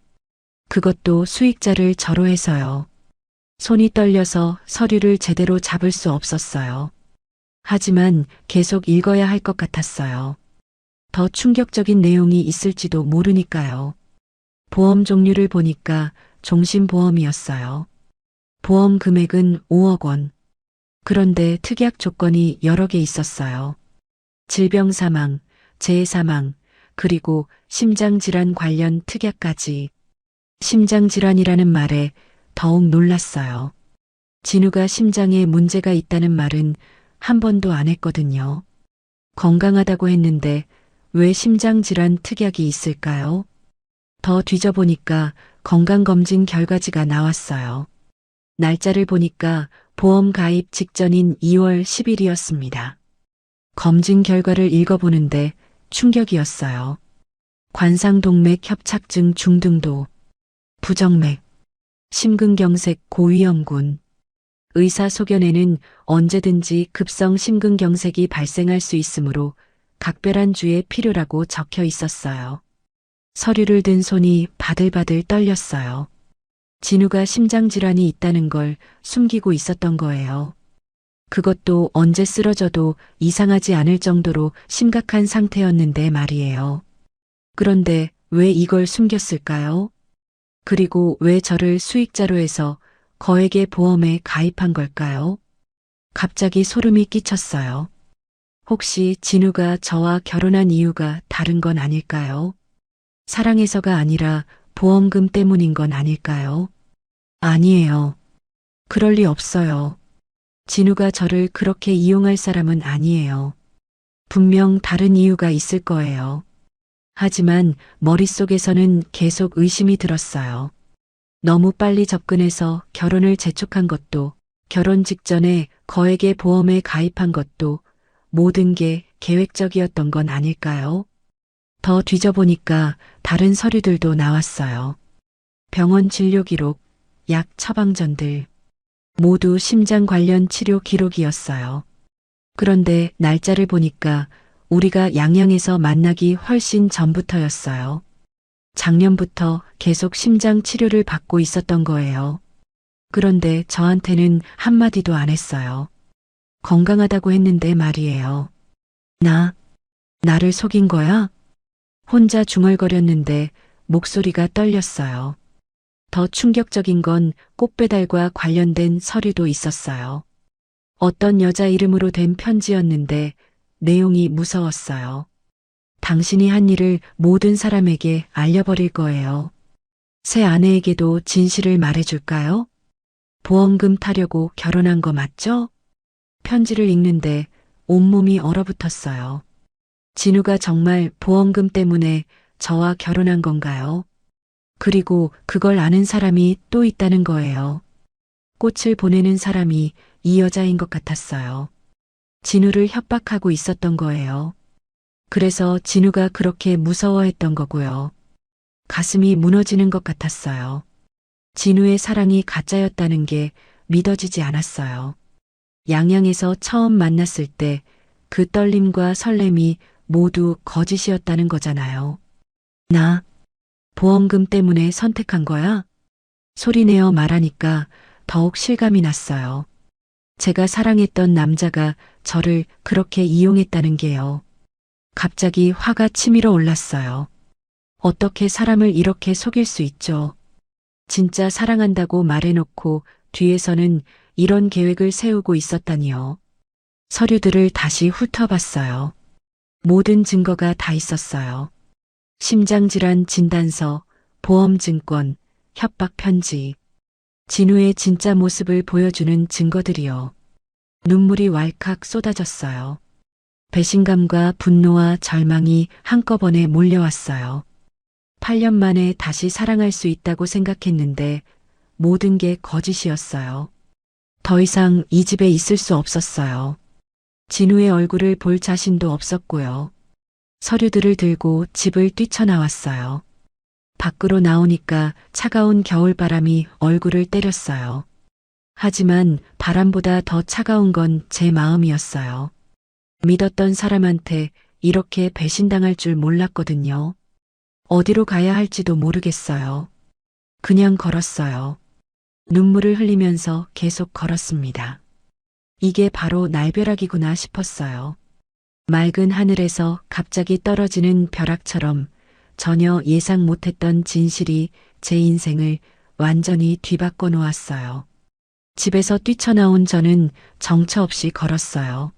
그것도 수익자를 저로 해서요. 손이 떨려서 서류를 제대로 잡을 수 없었어요. 하지만 계속 읽어야 할 것 같았어요. 더 충격적인 내용이 있을지도 모르니까요. 보험 종류를 보니까 종신보험이었어요. 보험 금액은 5억 원. 그런데 특약 조건이 여러 개 있었어요. 질병 사망, 재해 사망, 그리고 심장질환 관련 특약까지. 심장질환이라는 말에 더욱 놀랐어요. 진우가 심장에 문제가 있다는 말은 한 번도 안 했거든요. 건강하다고 했는데 왜 심장질환 특약이 있을까요? 더 뒤져보니까 건강검진 결과지가 나왔어요. 날짜를 보니까 보험 가입 직전인 2월 10일이었습니다. 검진 결과를 읽어보는데 충격이었어요. 관상동맥 협착증 중등도, 부정맥, 심근경색 고위험군. 의사 소견에는 언제든지 급성 심근경색이 발생할 수 있으므로 각별한 주의 필요라고 적혀 있었어요. 서류를 든 손이 바들바들 떨렸어요. 진우가 심장질환이 있다는 걸 숨기고 있었던 거예요. 그것도 언제 쓰러져도 이상하지 않을 정도로 심각한 상태였는데 말이에요. 그런데 왜 이걸 숨겼을까요? 그리고 왜 저를 수익자로 해서 거액의 보험에 가입한 걸까요? 갑자기 소름이 끼쳤어요. 혹시 진우가 저와 결혼한 이유가 다른 건 아닐까요? 사랑해서가 아니라 보험금 때문인 건 아닐까요? 아니에요. 그럴 리 없어요. 진우가 저를 그렇게 이용할 사람은 아니에요. 분명 다른 이유가 있을 거예요. 하지만 머릿속에서는 계속 의심이 들었어요. 너무 빨리 접근해서 결혼을 재촉한 것도, 결혼 직전에 거액의 보험에 가입한 것도 모든 게 계획적이었던 건 아닐까요? 더 뒤져보니까 다른 서류들도 나왔어요. 병원 진료 기록, 약 처방전들. 모두 심장 관련 치료 기록이었어요. 그런데 날짜를 보니까 우리가 양양에서 만나기 훨씬 전부터였어요. 작년부터 계속 심장 치료를 받고 있었던 거예요. 그런데 저한테는 한마디도 안 했어요. 건강하다고 했는데 말이에요. 나를 속인 거야? 혼자 중얼거렸는데 목소리가 떨렸어요. 더 충격적인 건 꽃배달과 관련된 서류도 있었어요. 어떤 여자 이름으로 된 편지였는데 내용이 무서웠어요. 당신이 한 일을 모든 사람에게 알려버릴 거예요. 새 아내에게도 진실을 말해줄까요? 보험금 타려고 결혼한 거 맞죠? 편지를 읽는데 온몸이 얼어붙었어요. 진우가 정말 보험금 때문에 저와 결혼한 건가요? 그리고 그걸 아는 사람이 또 있다는 거예요. 꽃을 보내는 사람이 이 여자인 것 같았어요. 진우를 협박하고 있었던 거예요. 그래서 진우가 그렇게 무서워했던 거고요. 가슴이 무너지는 것 같았어요. 진우의 사랑이 가짜였다는 게 믿어지지 않았어요. 양양에서 처음 만났을 때 그 떨림과 설렘이 모두 거짓이었다는 거잖아요. 나 보험금 때문에 선택한 거야? 소리내어 말하니까 더욱 실감이 났어요. 제가 사랑했던 남자가 저를 그렇게 이용했다는 게요. 갑자기 화가 치밀어 올랐어요. 어떻게 사람을 이렇게 속일 수 있죠? 진짜 사랑한다고 말해놓고 뒤에서는 이런 계획을 세우고 있었다니요. 서류들을 다시 훑어봤어요. 모든 증거가 다 있었어요. 심장질환 진단서, 보험증권, 협박 편지, 진우의 진짜 모습을 보여주는 증거들이요. 눈물이 왈칵 쏟아졌어요. 배신감과 분노와 절망이 한꺼번에 몰려왔어요. 8년 만에 다시 사랑할 수 있다고 생각했는데 모든 게 거짓이었어요. 더 이상 이 집에 있을 수 없었어요. 진우의 얼굴을 볼 자신도 없었고요. 서류들을 들고 집을 뛰쳐나왔어요. 밖으로 나오니까 차가운 겨울바람이 얼굴을 때렸어요. 하지만 바람보다 더 차가운 건 제 마음이었어요. 믿었던 사람한테 이렇게 배신당할 줄 몰랐거든요. 어디로 가야 할지도 모르겠어요. 그냥 걸었어요. 눈물을 흘리면서 계속 걸었습니다. 이게 바로 날벼락이구나 싶었어요. 맑은 하늘에서 갑자기 떨어지는 벼락처럼 전혀 예상 못했던 진실이 제 인생을 완전히 뒤바꿔 놓았어요. 집에서 뛰쳐나온 저는 정처 없이 걸었어요.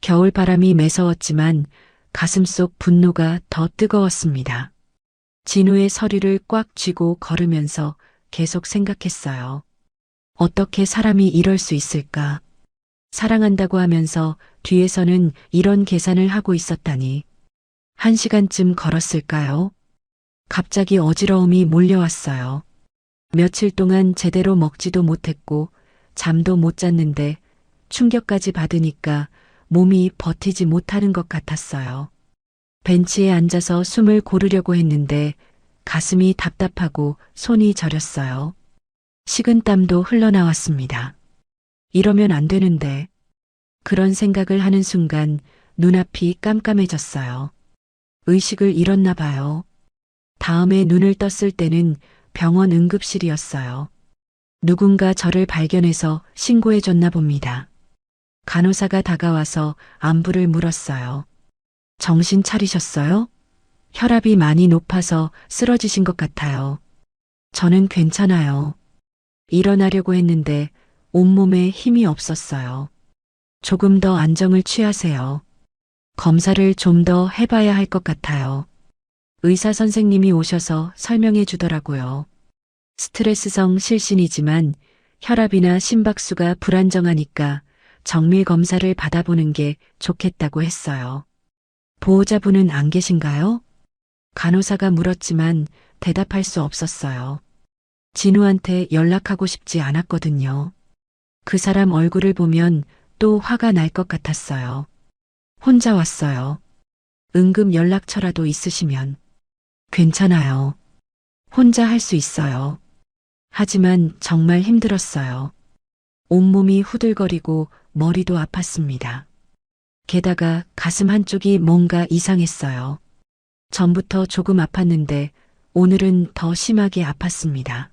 겨울바람이 매서웠지만 가슴속 분노가 더 뜨거웠습니다. 진우의 서류를 꽉 쥐고 걸으면서 계속 생각했어요. 어떻게 사람이 이럴 수 있을까? 사랑한다고 하면서 뒤에서는 이런 계산을 하고 있었다니. 1시간쯤 걸었을까요? 갑자기 어지러움이 몰려왔어요. 며칠 동안 제대로 먹지도 못했고 잠도 못 잤는데 충격까지 받으니까 몸이 버티지 못하는 것 같았어요. 벤치에 앉아서 숨을 고르려고 했는데 가슴이 답답하고 손이 저렸어요. 식은땀도 흘러나왔습니다. 이러면 안 되는데. 그런 생각을 하는 순간 눈앞이 깜깜해졌어요. 의식을 잃었나 봐요. 다음에 눈을 떴을 때는 병원 응급실이었어요. 누군가 저를 발견해서 신고해줬나 봅니다. 간호사가 다가와서 안부를 물었어요. 정신 차리셨어요? 혈압이 많이 높아서 쓰러지신 것 같아요. 저는 괜찮아요. 일어나려고 했는데 온몸에 힘이 없었어요. 조금 더 안정을 취하세요. 검사를 좀 더 해봐야 할 것 같아요. 의사 선생님이 오셔서 설명해 주더라고요. 스트레스성 실신이지만 혈압이나 심박수가 불안정하니까 정밀 검사를 받아보는 게 좋겠다고 했어요. 보호자분은 안 계신가요? 간호사가 물었지만 대답할 수 없었어요. 진우한테 연락하고 싶지 않았거든요. 그 사람 얼굴을 보면 또 화가 날 것 같았어요. 혼자 왔어요. 응급 연락처라도 있으시면. 괜찮아요. 혼자 할 수 있어요. 하지만 정말 힘들었어요. 온몸이 후들거리고 머리도 아팠습니다. 게다가 가슴 한쪽이 뭔가 이상했어요. 전부터 조금 아팠는데 오늘은 더 심하게 아팠습니다.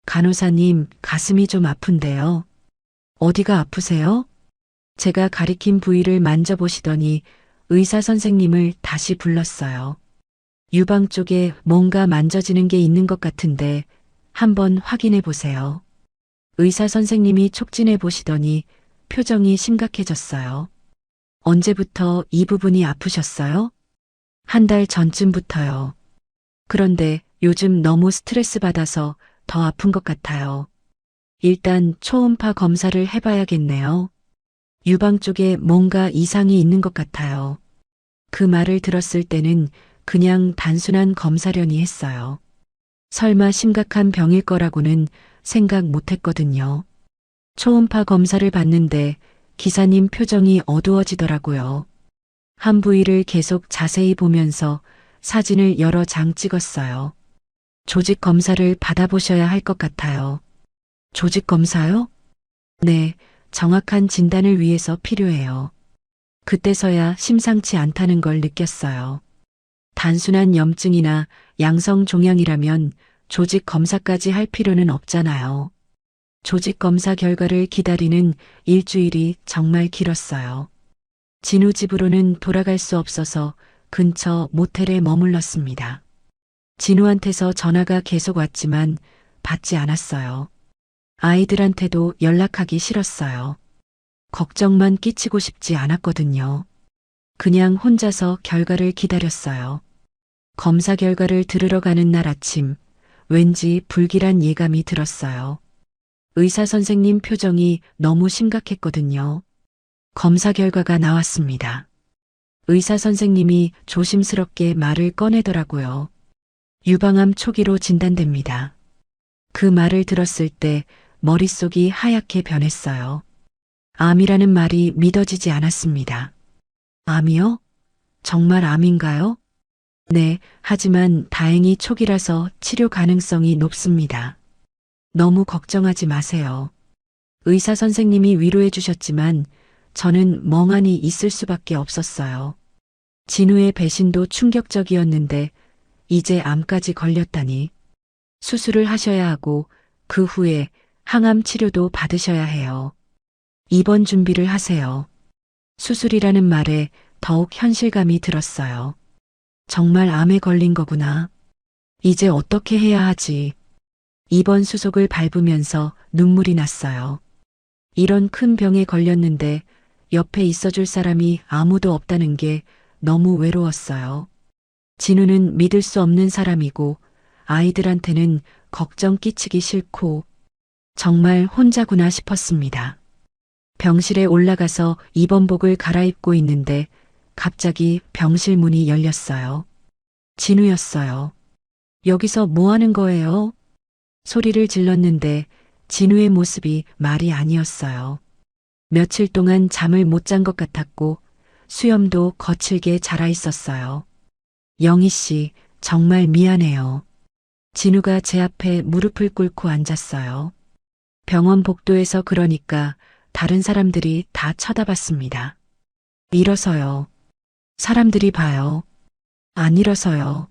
간호사님, 가슴이 좀 아픈데요. 어디가 아프세요? 제가 가리킨 부위를 만져보시더니 의사 선생님을 다시 불렀어요. 유방 쪽에 뭔가 만져지는 게 있는 것 같은데 한번 확인해 보세요. 의사 선생님이 촉진해 보시더니 표정이 심각해졌어요. 언제부터 이 부분이 아프셨어요? 한 달 전쯤부터요. 그런데 요즘 너무 스트레스 받아서 더 아픈 것 같아요. 일단 초음파 검사를 해봐야겠네요. 유방 쪽에 뭔가 이상이 있는 것 같아요. 그 말을 들었을 때는 그냥 단순한 검사려니 했어요. 설마 심각한 병일 거라고는 생각 못 했거든요. 초음파 검사를 받는데 기사님 표정이 어두워지더라고요. 한 부위를 계속 자세히 보면서 사진을 여러 장 찍었어요. 조직 검사를 받아보셔야 할 것 같아요. 조직 검사요? 네, 정확한 진단을 위해서 필요해요. 그때서야 심상치 않다는 걸 느꼈어요. 단순한 염증이나 양성 종양이라면 조직 검사까지 할 필요는 없잖아요. 조직 검사 결과를 기다리는 일주일이 정말 길었어요. 진우 집으로는 돌아갈 수 없어서 근처 모텔에 머물렀습니다. 진우한테서 전화가 계속 왔지만 받지 않았어요. 아이들한테도 연락하기 싫었어요. 걱정만 끼치고 싶지 않았거든요. 그냥 혼자서 결과를 기다렸어요. 검사 결과를 들으러 가는 날 아침, 왠지 불길한 예감이 들었어요. 의사 선생님 표정이 너무 심각했거든요. 검사 결과가 나왔습니다. 의사 선생님이 조심스럽게 말을 꺼내더라고요. 유방암 초기로 진단됩니다. 그 말을 들었을 때 머릿속이 하얗게 변했어요. 암이라는 말이 믿어지지 않았습니다. 암이요? 정말 암인가요? 네, 하지만 다행히 초기라서 치료 가능성이 높습니다. 너무 걱정하지 마세요. 의사 선생님이 위로해 주셨지만 저는 멍하니 있을 수밖에 없었어요. 진우의 배신도 충격적이었는데 이제 암까지 걸렸다니. 수술을 하셔야 하고 그 후에 항암 치료도 받으셔야 해요. 입원 준비를 하세요. 수술이라는 말에 더욱 현실감이 들었어요. 정말 암에 걸린 거구나. 이제 어떻게 해야 하지? 입원 수속을 밟으면서 눈물이 났어요. 이런 큰 병에 걸렸는데 옆에 있어줄 사람이 아무도 없다는 게 너무 외로웠어요. 진우는 믿을 수 없는 사람이고 아이들한테는 걱정 끼치기 싫고 정말 혼자구나 싶었습니다. 병실에 올라가서 입원복을 갈아입고 있는데 갑자기 병실 문이 열렸어요. 진우였어요. 여기서 뭐 하는 거예요? 소리를 질렀는데 진우의 모습이 말이 아니었어요. 며칠 동안 잠을 못 잔 것 같았고 수염도 거칠게 자라 있었어요. 영희 씨, 정말 미안해요. 진우가 제 앞에 무릎을 꿇고 앉았어요. 병원 복도에서 그러니까 다른 사람들이 다 쳐다봤습니다. 일어서요. 사람들이 봐요. 안 일어서요.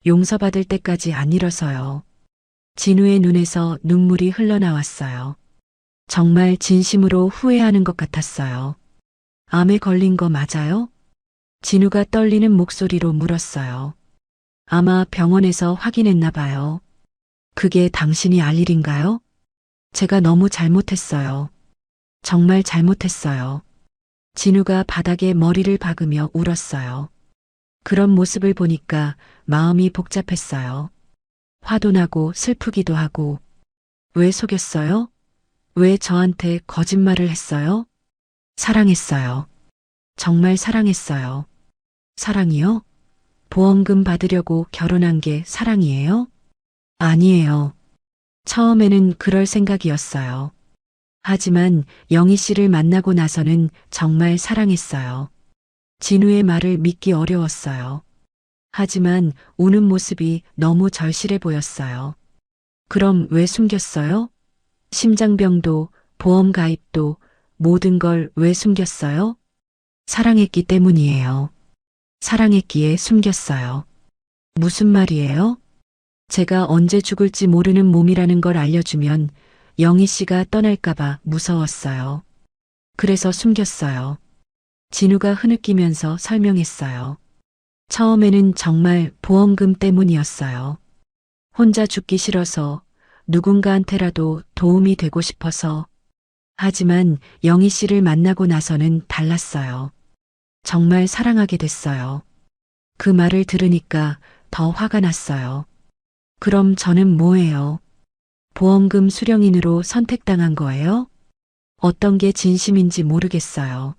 용서받을 때까지 안 일어서요. 진우의 눈에서 눈물이 흘러나왔어요. 정말 진심으로 후회하는 것 같았어요. 암에 걸린 거 맞아요? 진우가 떨리는 목소리로 물었어요. 아마 병원에서 확인했나 봐요. 그게 당신이 알 일인가요? 제가 너무 잘못했어요. 정말 잘못했어요. 진우가 바닥에 머리를 박으며 울었어요. 그런 모습을 보니까 마음이 복잡했어요. 화도 나고 슬프기도 하고. 왜 속였어요? 왜 저한테 거짓말을 했어요? 사랑했어요. 정말 사랑했어요. 사랑이요? 보험금 받으려고 결혼한 게 사랑이에요? 아니에요. 처음에는 그럴 생각이었어요. 하지만 영희 씨를 만나고 나서는 정말 사랑했어요. 진우의 말을 믿기 어려웠어요. 하지만 우는 모습이 너무 절실해 보였어요. 그럼 왜 숨겼어요? 심장병도 보험 가입도 모든 걸 왜 숨겼어요? 사랑했기 때문이에요. 사랑했기에 숨겼어요. 무슨 말이에요? 제가 언제 죽을지 모르는 몸이라는 걸 알려주면 영희 씨가 떠날까봐 무서웠어요. 그래서 숨겼어요. 진우가 흐느끼면서 설명했어요. 처음에는 정말 보험금 때문이었어요. 혼자 죽기 싫어서 누군가한테라도 도움이 되고 싶어서. 하지만 영희 씨를 만나고 나서는 달랐어요. 정말 사랑하게 됐어요. 그 말을 들으니까 더 화가 났어요. 그럼 저는 뭐예요? 보험금 수령인으로 선택당한 거예요? 어떤 게 진심인지 모르겠어요.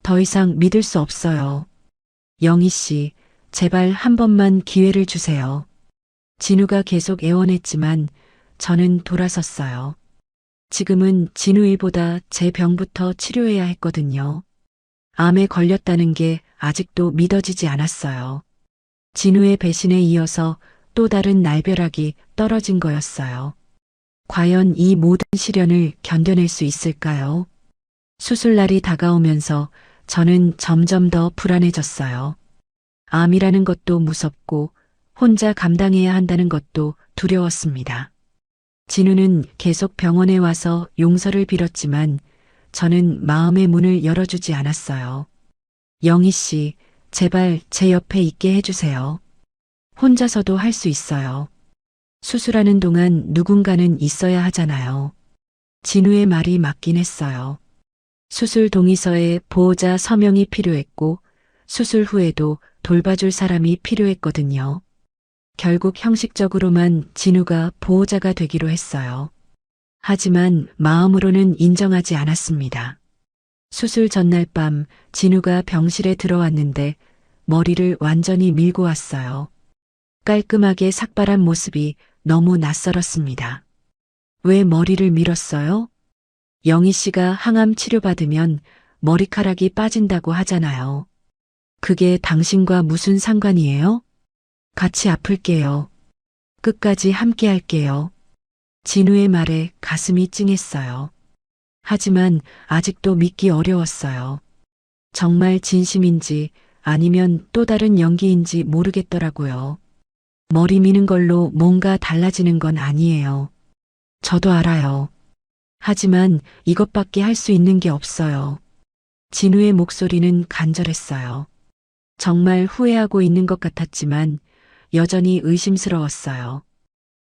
더 이상 믿을 수 없어요. 영희 씨, 제발 한 번만 기회를 주세요. 진우가 계속 애원했지만 저는 돌아섰어요. 지금은 진우 일보다 제 병부터 치료해야 했거든요. 암에 걸렸다는 게 아직도 믿어지지 않았어요. 진우의 배신에 이어서 또 다른 날벼락이 떨어진 거였어요. 과연 이 모든 시련을 견뎌낼 수 있을까요? 수술날이 다가오면서 저는 점점 더 불안해졌어요. 암이라는 것도 무섭고 혼자 감당해야 한다는 것도 두려웠습니다. 진우는 계속 병원에 와서 용서를 빌었지만 저는 마음의 문을 열어주지 않았어요. 영희 씨, 제발 제 옆에 있게 해주세요. 혼자서도 할 수 있어요. 수술하는 동안 누군가는 있어야 하잖아요. 진우의 말이 맞긴 했어요. 수술 동의서에 보호자 서명이 필요했고 수술 후에도 돌봐줄 사람이 필요했거든요. 결국 형식적으로만 진우가 보호자가 되기로 했어요. 하지만 마음으로는 인정하지 않았습니다. 수술 전날 밤 진우가 병실에 들어왔는데 머리를 완전히 밀고 왔어요. 깔끔하게 삭발한 모습이 너무 낯설었습니다. 왜 머리를 밀었어요? 영희 씨가 항암 치료받으면 머리카락이 빠진다고 하잖아요. 그게 당신과 무슨 상관이에요? 같이 아플게요. 끝까지 함께 할게요. 진우의 말에 가슴이 찡했어요. 하지만 아직도 믿기 어려웠어요. 정말 진심인지 아니면 또 다른 연기인지 모르겠더라고요. 머리 미는 걸로 뭔가 달라지는 건 아니에요. 저도 알아요. 하지만 이것밖에 할 수 있는 게 없어요. 진우의 목소리는 간절했어요. 정말 후회하고 있는 것 같았지만 여전히 의심스러웠어요.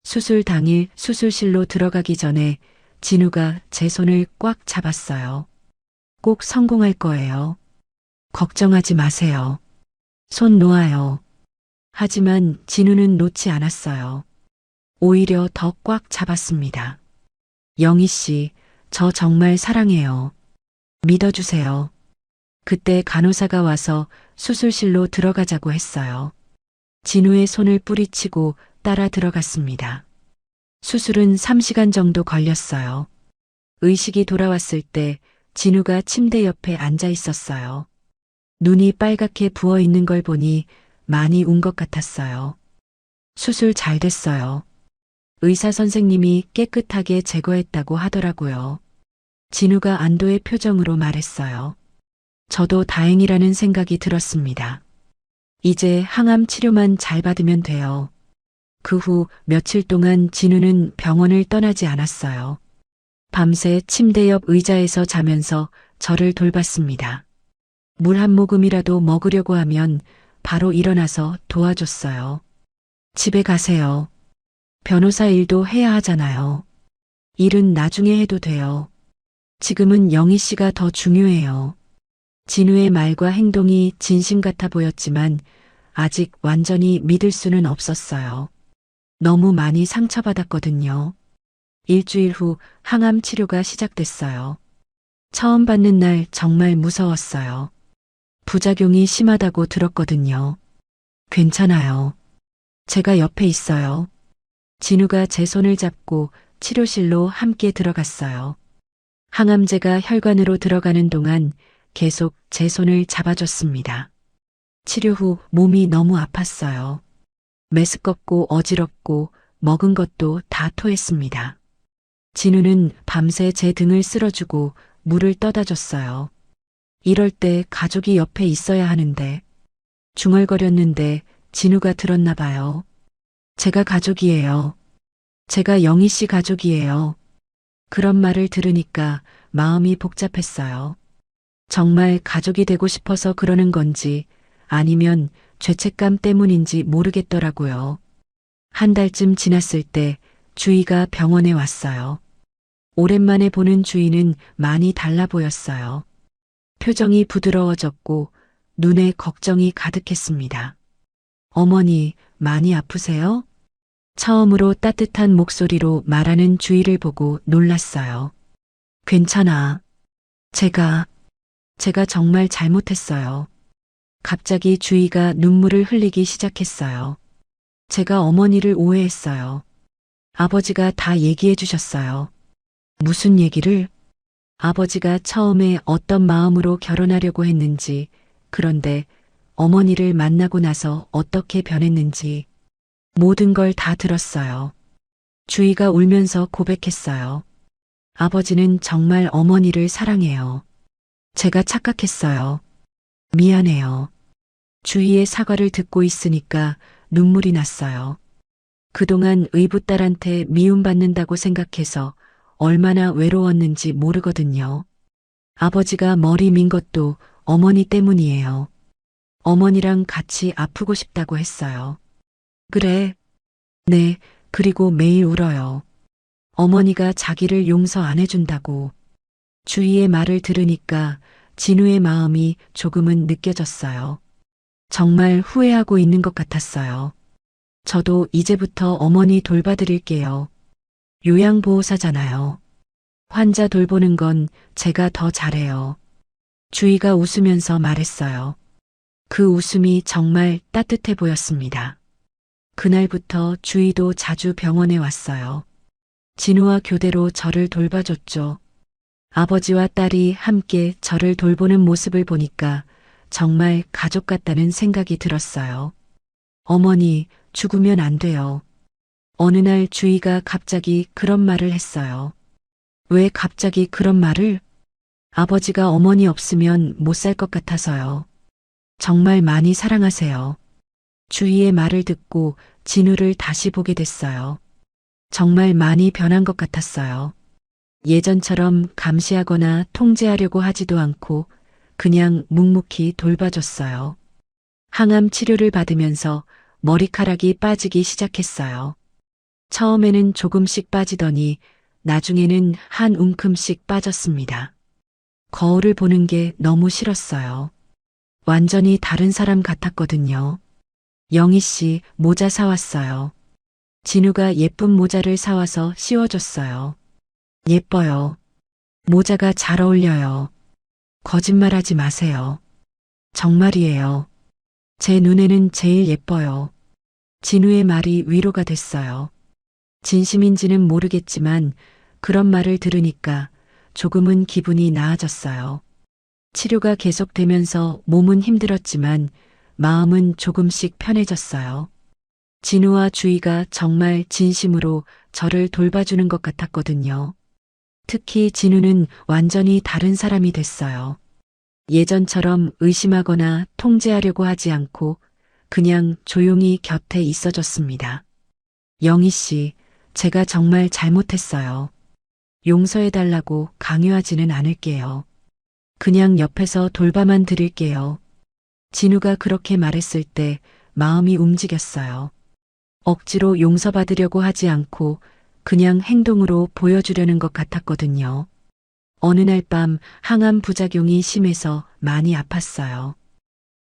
수술 당일 수술실로 들어가기 전에 진우가 제 손을 꽉 잡았어요. 꼭 성공할 거예요. 걱정하지 마세요. 손 놓아요. 하지만 진우는 놓지 않았어요. 오히려 더 꽉 잡았습니다. 영희 씨, 저 정말 사랑해요. 믿어주세요. 그때 간호사가 와서 수술실로 들어가자고 했어요. 진우의 손을 뿌리치고 따라 들어갔습니다. 수술은 3시간 정도 걸렸어요. 의식이 돌아왔을 때 진우가 침대 옆에 앉아 있었어요. 눈이 빨갛게 부어 있는 걸 보니 많이 운 것 같았어요. 수술 잘 됐어요. 의사 선생님이 깨끗하게 제거했다고 하더라고요. 진우가 안도의 표정으로 말했어요. 저도 다행이라는 생각이 들었습니다. 이제 항암 치료만 잘 받으면 돼요. 그 후 며칠 동안 진우는 병원을 떠나지 않았어요. 밤새 침대 옆 의자에서 자면서 저를 돌봤습니다. 물 한 모금이라도 먹으려고 하면 바로 일어나서 도와줬어요. 집에 가세요. 변호사 일도 해야 하잖아요. 일은 나중에 해도 돼요. 지금은 영희 씨가 더 중요해요. 진우의 말과 행동이 진심 같아 보였지만 아직 완전히 믿을 수는 없었어요. 너무 많이 상처받았거든요. 일주일 후 항암 치료가 시작됐어요. 처음 받는 날 정말 무서웠어요. 부작용이 심하다고 들었거든요. 괜찮아요. 제가 옆에 있어요. 진우가 제 손을 잡고 치료실로 함께 들어갔어요. 항암제가 혈관으로 들어가는 동안 계속 제 손을 잡아줬습니다. 치료 후 몸이 너무 아팠어요. 메스껍고 어지럽고 먹은 것도 다 토했습니다. 진우는 밤새 제 등을 쓸어주고 물을 떠다 줬어요. 이럴 때 가족이 옆에 있어야 하는데 중얼거렸는데 진우가 들었나 봐요. 제가 가족이에요. 제가 영희 씨 가족이에요. 그런 말을 들으니까 마음이 복잡했어요. 정말 가족이 되고 싶어서 그러는 건지 아니면 죄책감 때문인지 모르겠더라고요. 한 달쯤 지났을 때 주희가 병원에 왔어요. 오랜만에 보는 주희는 많이 달라 보였어요. 표정이 부드러워졌고 눈에 걱정이 가득했습니다. 어머니, 많이 아프세요? 처음으로 따뜻한 목소리로 말하는 주희를 보고 놀랐어요. 괜찮아. 제가 정말 잘못했어요. 갑자기 주희가 눈물을 흘리기 시작했어요. 제가 어머니를 오해했어요. 아버지가 다 얘기해 주셨어요. 무슨 얘기를? 아버지가 처음에 어떤 마음으로 결혼하려고 했는지, 그런데 어머니를 만나고 나서 어떻게 변했는지, 모든 걸 다 들었어요. 주희가 울면서 고백했어요. 아버지는 정말 어머니를 사랑해요. 제가 착각했어요. 미안해요. 주희의 사과를 듣고 있으니까 눈물이 났어요. 그동안 의붓딸한테 미움받는다고 생각해서 얼마나 외로웠는지 모르거든요. 아버지가 머리 민 것도 어머니 때문이에요. 어머니랑 같이 아프고 싶다고 했어요. 그래. 네, 그리고 매일 울어요. 어머니가 자기를 용서 안 해준다고. 주희의 말을 들으니까 진우의 마음이 조금은 느껴졌어요. 정말 후회하고 있는 것 같았어요. 저도 이제부터 어머니 돌봐드릴게요. 요양보호사잖아요. 환자 돌보는 건 제가 더 잘해요. 주희가 웃으면서 말했어요. 그 웃음이 정말 따뜻해 보였습니다. 그날부터 주희도 자주 병원에 왔어요. 진우와 교대로 저를 돌봐줬죠. 아버지와 딸이 함께 저를 돌보는 모습을 보니까 정말 가족 같다는 생각이 들었어요. 어머니, 죽으면 안 돼요. 어느 날 주희가 갑자기 그런 말을 했어요. 왜 갑자기 그런 말을? 아버지가 어머니 없으면 못 살 것 같아서요. 정말 많이 사랑하세요. 주희의 말을 듣고 진우를 다시 보게 됐어요. 정말 많이 변한 것 같았어요. 예전처럼 감시하거나 통제하려고 하지도 않고 그냥 묵묵히 돌봐줬어요. 항암 치료를 받으면서 머리카락이 빠지기 시작했어요. 처음에는 조금씩 빠지더니 나중에는 한 움큼씩 빠졌습니다. 거울을 보는 게 너무 싫었어요. 완전히 다른 사람 같았거든요. 영희 씨, 모자 사왔어요. 진우가 예쁜 모자를 사와서 씌워줬어요. 예뻐요. 모자가 잘 어울려요. 거짓말하지 마세요. 정말이에요. 제 눈에는 제일 예뻐요. 진우의 말이 위로가 됐어요. 진심인지는 모르겠지만 그런 말을 들으니까 조금은 기분이 나아졌어요. 치료가 계속되면서 몸은 힘들었지만 마음은 조금씩 편해졌어요. 진우와 주희가 정말 진심으로 저를 돌봐주는 것 같았거든요. 특히 진우는 완전히 다른 사람이 됐어요. 예전처럼 의심하거나 통제하려고 하지 않고 그냥 조용히 곁에 있어줬습니다. 영희 씨, 제가 정말 잘못했어요. 용서해달라고 강요하지는 않을게요. 그냥 옆에서 돌봐만 드릴게요. 진우가 그렇게 말했을 때 마음이 움직였어요. 억지로 용서받으려고 하지 않고 그냥 행동으로 보여주려는 것 같았거든요. 어느 날 밤 항암 부작용이 심해서 많이 아팠어요.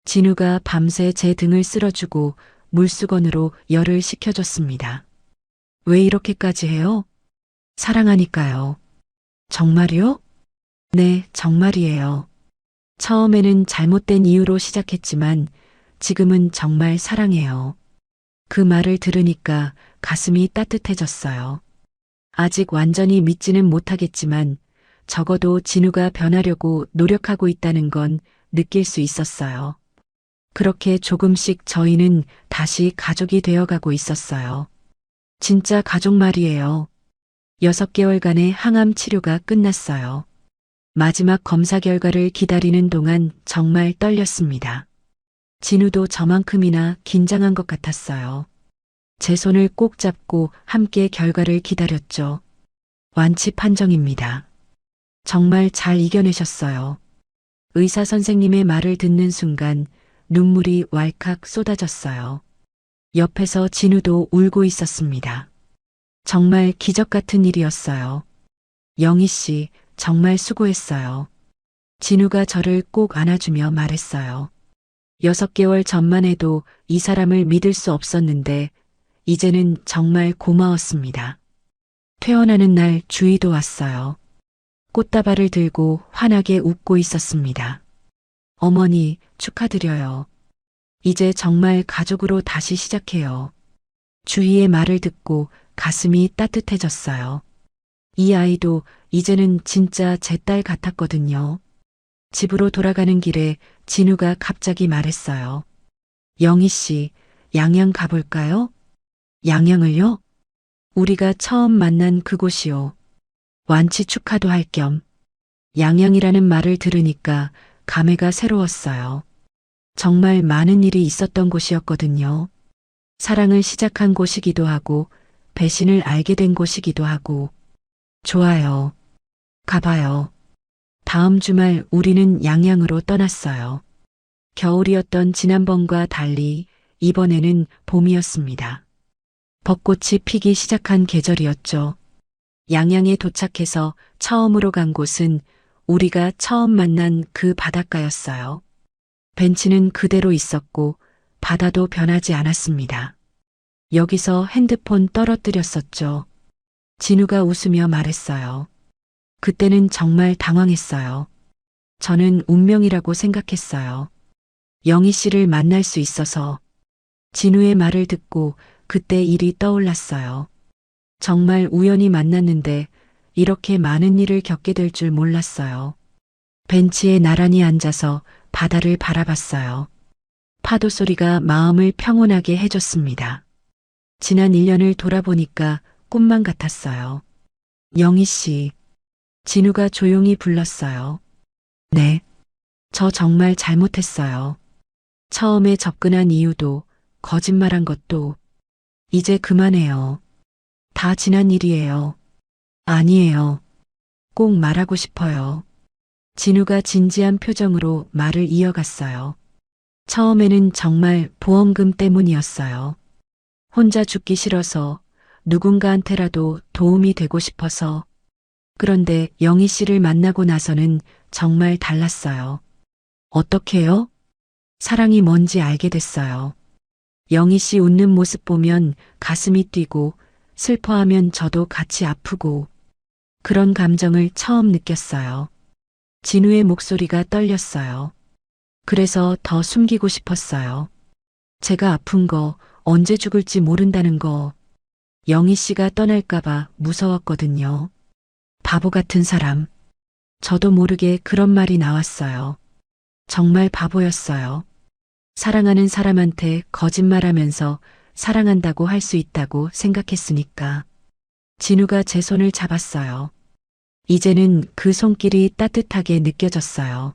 진우가 밤새 제 등을 쓸어주고 물수건으로 열을 식혀줬습니다. 왜 이렇게까지 해요? 사랑하니까요. 정말이요? 네, 정말이에요. 처음에는 잘못된 이유로 시작했지만 지금은 정말 사랑해요. 그 말을 들으니까 가슴이 따뜻해졌어요. 아직 완전히 믿지는 못하겠지만 적어도 진우가 변하려고 노력하고 있다는 건 느낄 수 있었어요. 그렇게 조금씩 저희는 다시 가족이 되어가고 있었어요. 진짜 가족 말이에요. 6개월간의 항암 치료가 끝났어요. 마지막 검사 결과를 기다리는 동안 정말 떨렸습니다. 진우도 저만큼이나 긴장한 것 같았어요. 제 손을 꼭 잡고 함께 결과를 기다렸죠. 완치 판정입니다. 정말 잘 이겨내셨어요. 의사 선생님의 말을 듣는 순간 눈물이 왈칵 쏟아졌어요. 옆에서 진우도 울고 있었습니다. 정말 기적 같은 일이었어요. 영희 씨, 정말 수고했어요. 진우가 저를 꼭 안아주며 말했어요. 6개월 전만 해도 이 사람을 믿을 수 없었는데 이제는 정말 고마웠습니다. 퇴원하는 날 주희도 왔어요. 꽃다발을 들고 환하게 웃고 있었습니다. 어머니, 축하드려요. 이제 정말 가족으로 다시 시작해요. 주희의 말을 듣고 가슴이 따뜻해졌어요. 이 아이도 이제는 진짜 제 딸 같았거든요. 집으로 돌아가는 길에 진우가 갑자기 말했어요. 영희 씨, 양양 가볼까요? 양양을요? 우리가 처음 만난 그곳이요. 완치 축하도 할 겸. 양양이라는 말을 들으니까 감회가 새로웠어요. 정말 많은 일이 있었던 곳이었거든요. 사랑을 시작한 곳이기도 하고, 배신을 알게 된 곳이기도 하고. 좋아요. 가봐요. 다음 주말 우리는 양양으로 떠났어요. 겨울이었던 지난번과 달리 이번에는 봄이었습니다. 벚꽃이 피기 시작한 계절이었죠. 양양에 도착해서 처음으로 간 곳은 우리가 처음 만난 그 바닷가였어요. 벤치는 그대로 있었고 바다도 변하지 않았습니다. 여기서 핸드폰 떨어뜨렸었죠. 진우가 웃으며 말했어요. 그때는 정말 당황했어요. 저는 운명이라고 생각했어요. 영희 씨를 만날 수 있어서. 진우의 말을 듣고 그때 일이 떠올랐어요. 정말 우연히 만났는데 이렇게 많은 일을 겪게 될 줄 몰랐어요. 벤치에 나란히 앉아서 바다를 바라봤어요. 파도 소리가 마음을 평온하게 해줬습니다. 지난 1년을 돌아보니까 꿈만 같았어요. 영희 씨, 진우가 조용히 불렀어요. 네, 저 정말 잘못했어요. 처음에 접근한 이유도 거짓말한 것도 이제 그만해요. 다 지난 일이에요. 아니에요. 꼭 말하고 싶어요. 진우가 진지한 표정으로 말을 이어갔어요. 처음에는 정말 보험금 때문이었어요. 혼자 죽기 싫어서 누군가한테라도 도움이 되고 싶어서. 그런데 영희 씨를 만나고 나서는 정말 달랐어요. 어떻게요? 사랑이 뭔지 알게 됐어요. 영희 씨 웃는 모습 보면 가슴이 뛰고 슬퍼하면 저도 같이 아프고 그런 감정을 처음 느꼈어요. 진우의 목소리가 떨렸어요. 그래서 더 숨기고 싶었어요. 제가 아픈 거, 언제 죽을지 모른다는 거, 영희 씨가 떠날까봐 무서웠거든요. 바보 같은 사람. 저도 모르게 그런 말이 나왔어요. 정말 바보였어요. 사랑하는 사람한테 거짓말하면서 사랑한다고 할 수 있다고 생각했으니까. 진우가 제 손을 잡았어요. 이제는 그 손길이 따뜻하게 느껴졌어요.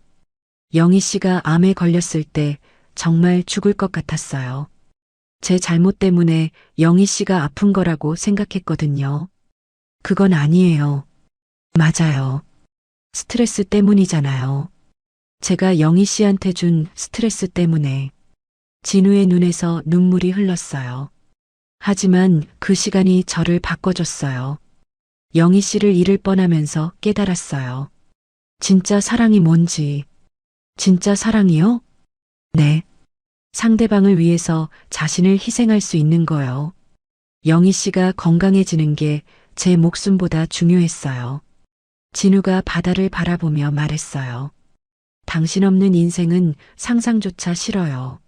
영희 씨가 암에 걸렸을 때 정말 죽을 것 같았어요. 제 잘못 때문에 영희 씨가 아픈 거라고 생각했거든요. 그건 아니에요. 맞아요. 스트레스 때문이잖아요. 제가 영희 씨한테 준 스트레스 때문에. 진우의 눈에서 눈물이 흘렀어요. 하지만 그 시간이 저를 바꿔줬어요. 영희 씨를 잃을 뻔하면서 깨달았어요. 진짜 사랑이 뭔지. 진짜 사랑이요? 네. 상대방을 위해서 자신을 희생할 수 있는 거요. 영희 씨가 건강해지는 게 제 목숨보다 중요했어요. 진우가 바다를 바라보며 말했어요. 당신 없는 인생은 상상조차 싫어요.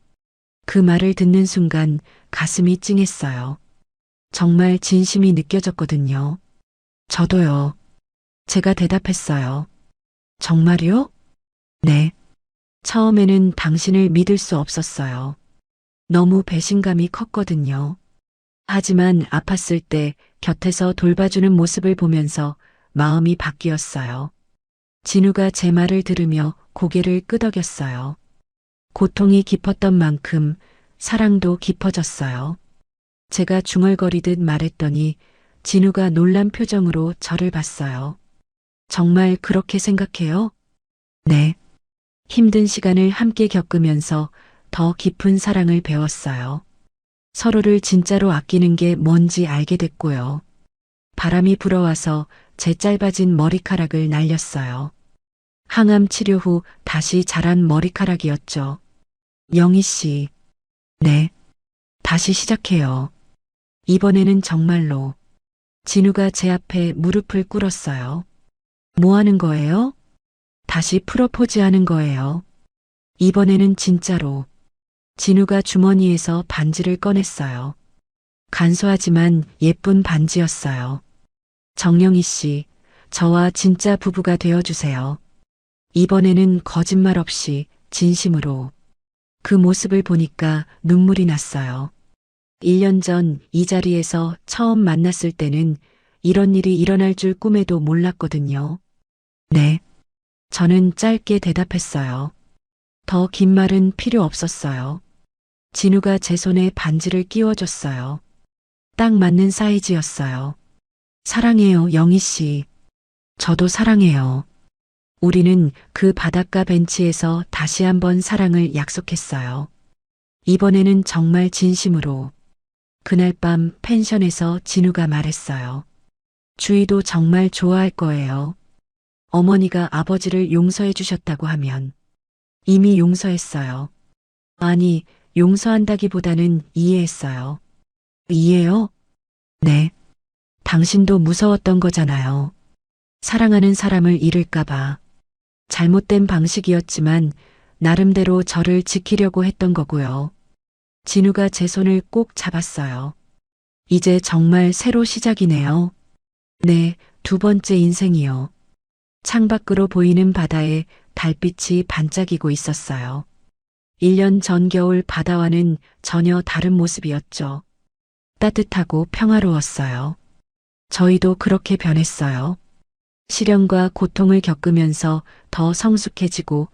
그 말을 듣는 순간 가슴이 찡했어요. 정말 진심이 느껴졌거든요. 저도요. 제가 대답했어요. 정말요? 네. 처음에는 당신을 믿을 수 없었어요. 너무 배신감이 컸거든요. 하지만 아팠을 때 곁에서 돌봐주는 모습을 보면서 마음이 바뀌었어요. 진우가 제 말을 들으며 고개를 끄덕였어요. 고통이 깊었던 만큼 사랑도 깊어졌어요. 제가 중얼거리듯 말했더니 진우가 놀란 표정으로 저를 봤어요. 정말 그렇게 생각해요? 네. 힘든 시간을 함께 겪으면서 더 깊은 사랑을 배웠어요. 서로를 진짜로 아끼는 게 뭔지 알게 됐고요. 바람이 불어와서 제 짧아진 머리카락을 날렸어요. 항암 치료 후 다시 자란 머리카락이었죠. 영희 씨. 네. 다시 시작해요. 이번에는 정말로 진우가 제 앞에 무릎을 꿇었어요. 뭐 하는 거예요? 다시 프로포즈 하는 거예요. 이번에는 진짜로 진우가 주머니에서 반지를 꺼냈어요. 간소하지만 예쁜 반지였어요. 정영희 씨, 저와 진짜 부부가 되어주세요. 이번에는 거짓말 없이 진심으로. 그 모습을 보니까 눈물이 났어요. 1년 전 이 자리에서 처음 만났을 때는 이런 일이 일어날 줄 꿈에도 몰랐거든요. 네. 저는 짧게 대답했어요. 더 긴 말은 필요 없었어요. 진우가 제 손에 반지를 끼워줬어요. 딱 맞는 사이즈였어요. 사랑해요, 영희 씨. 저도 사랑해요. 우리는 그 바닷가 벤치에서 다시 한번 사랑을 약속했어요. 이번에는 정말 진심으로. 그날 밤 펜션에서 진우가 말했어요. 주희도 정말 좋아할 거예요. 어머니가 아버지를 용서해 주셨다고 하면 이미 용서했어요. 아니, 용서한다기보다는 이해했어요. 이해요? 네. 당신도 무서웠던 거잖아요. 사랑하는 사람을 잃을까봐. 잘못된 방식이었지만 나름대로 저를 지키려고 했던 거고요. 진우가 제 손을 꼭 잡았어요. 이제 정말 새로 시작이네요. 네, 두 번째 인생이요. 창밖으로 보이는 바다에 달빛이 반짝이고 있었어요. 1년 전 겨울 바다와는 전혀 다른 모습이었죠. 따뜻하고 평화로웠어요. 저희도 그렇게 변했어요. 시련과 고통을 겪으면서 더 성숙해지고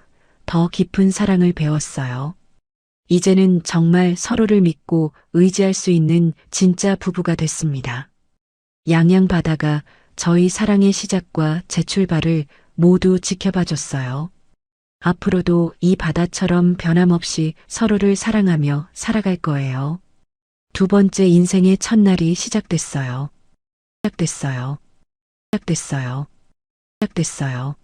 더 깊은 사랑을 배웠어요. 이제는 정말 서로를 믿고 의지할 수 있는 진짜 부부가 됐습니다. 양양 바다가 저희 사랑의 시작과 재출발을 모두 지켜봐 줬어요. 앞으로도 이 바다처럼 변함없이 서로를 사랑하며 살아갈 거예요. 두 번째 인생의 첫날이 시작됐어요. 시작됐어요. 시작됐어요. 시작됐어요.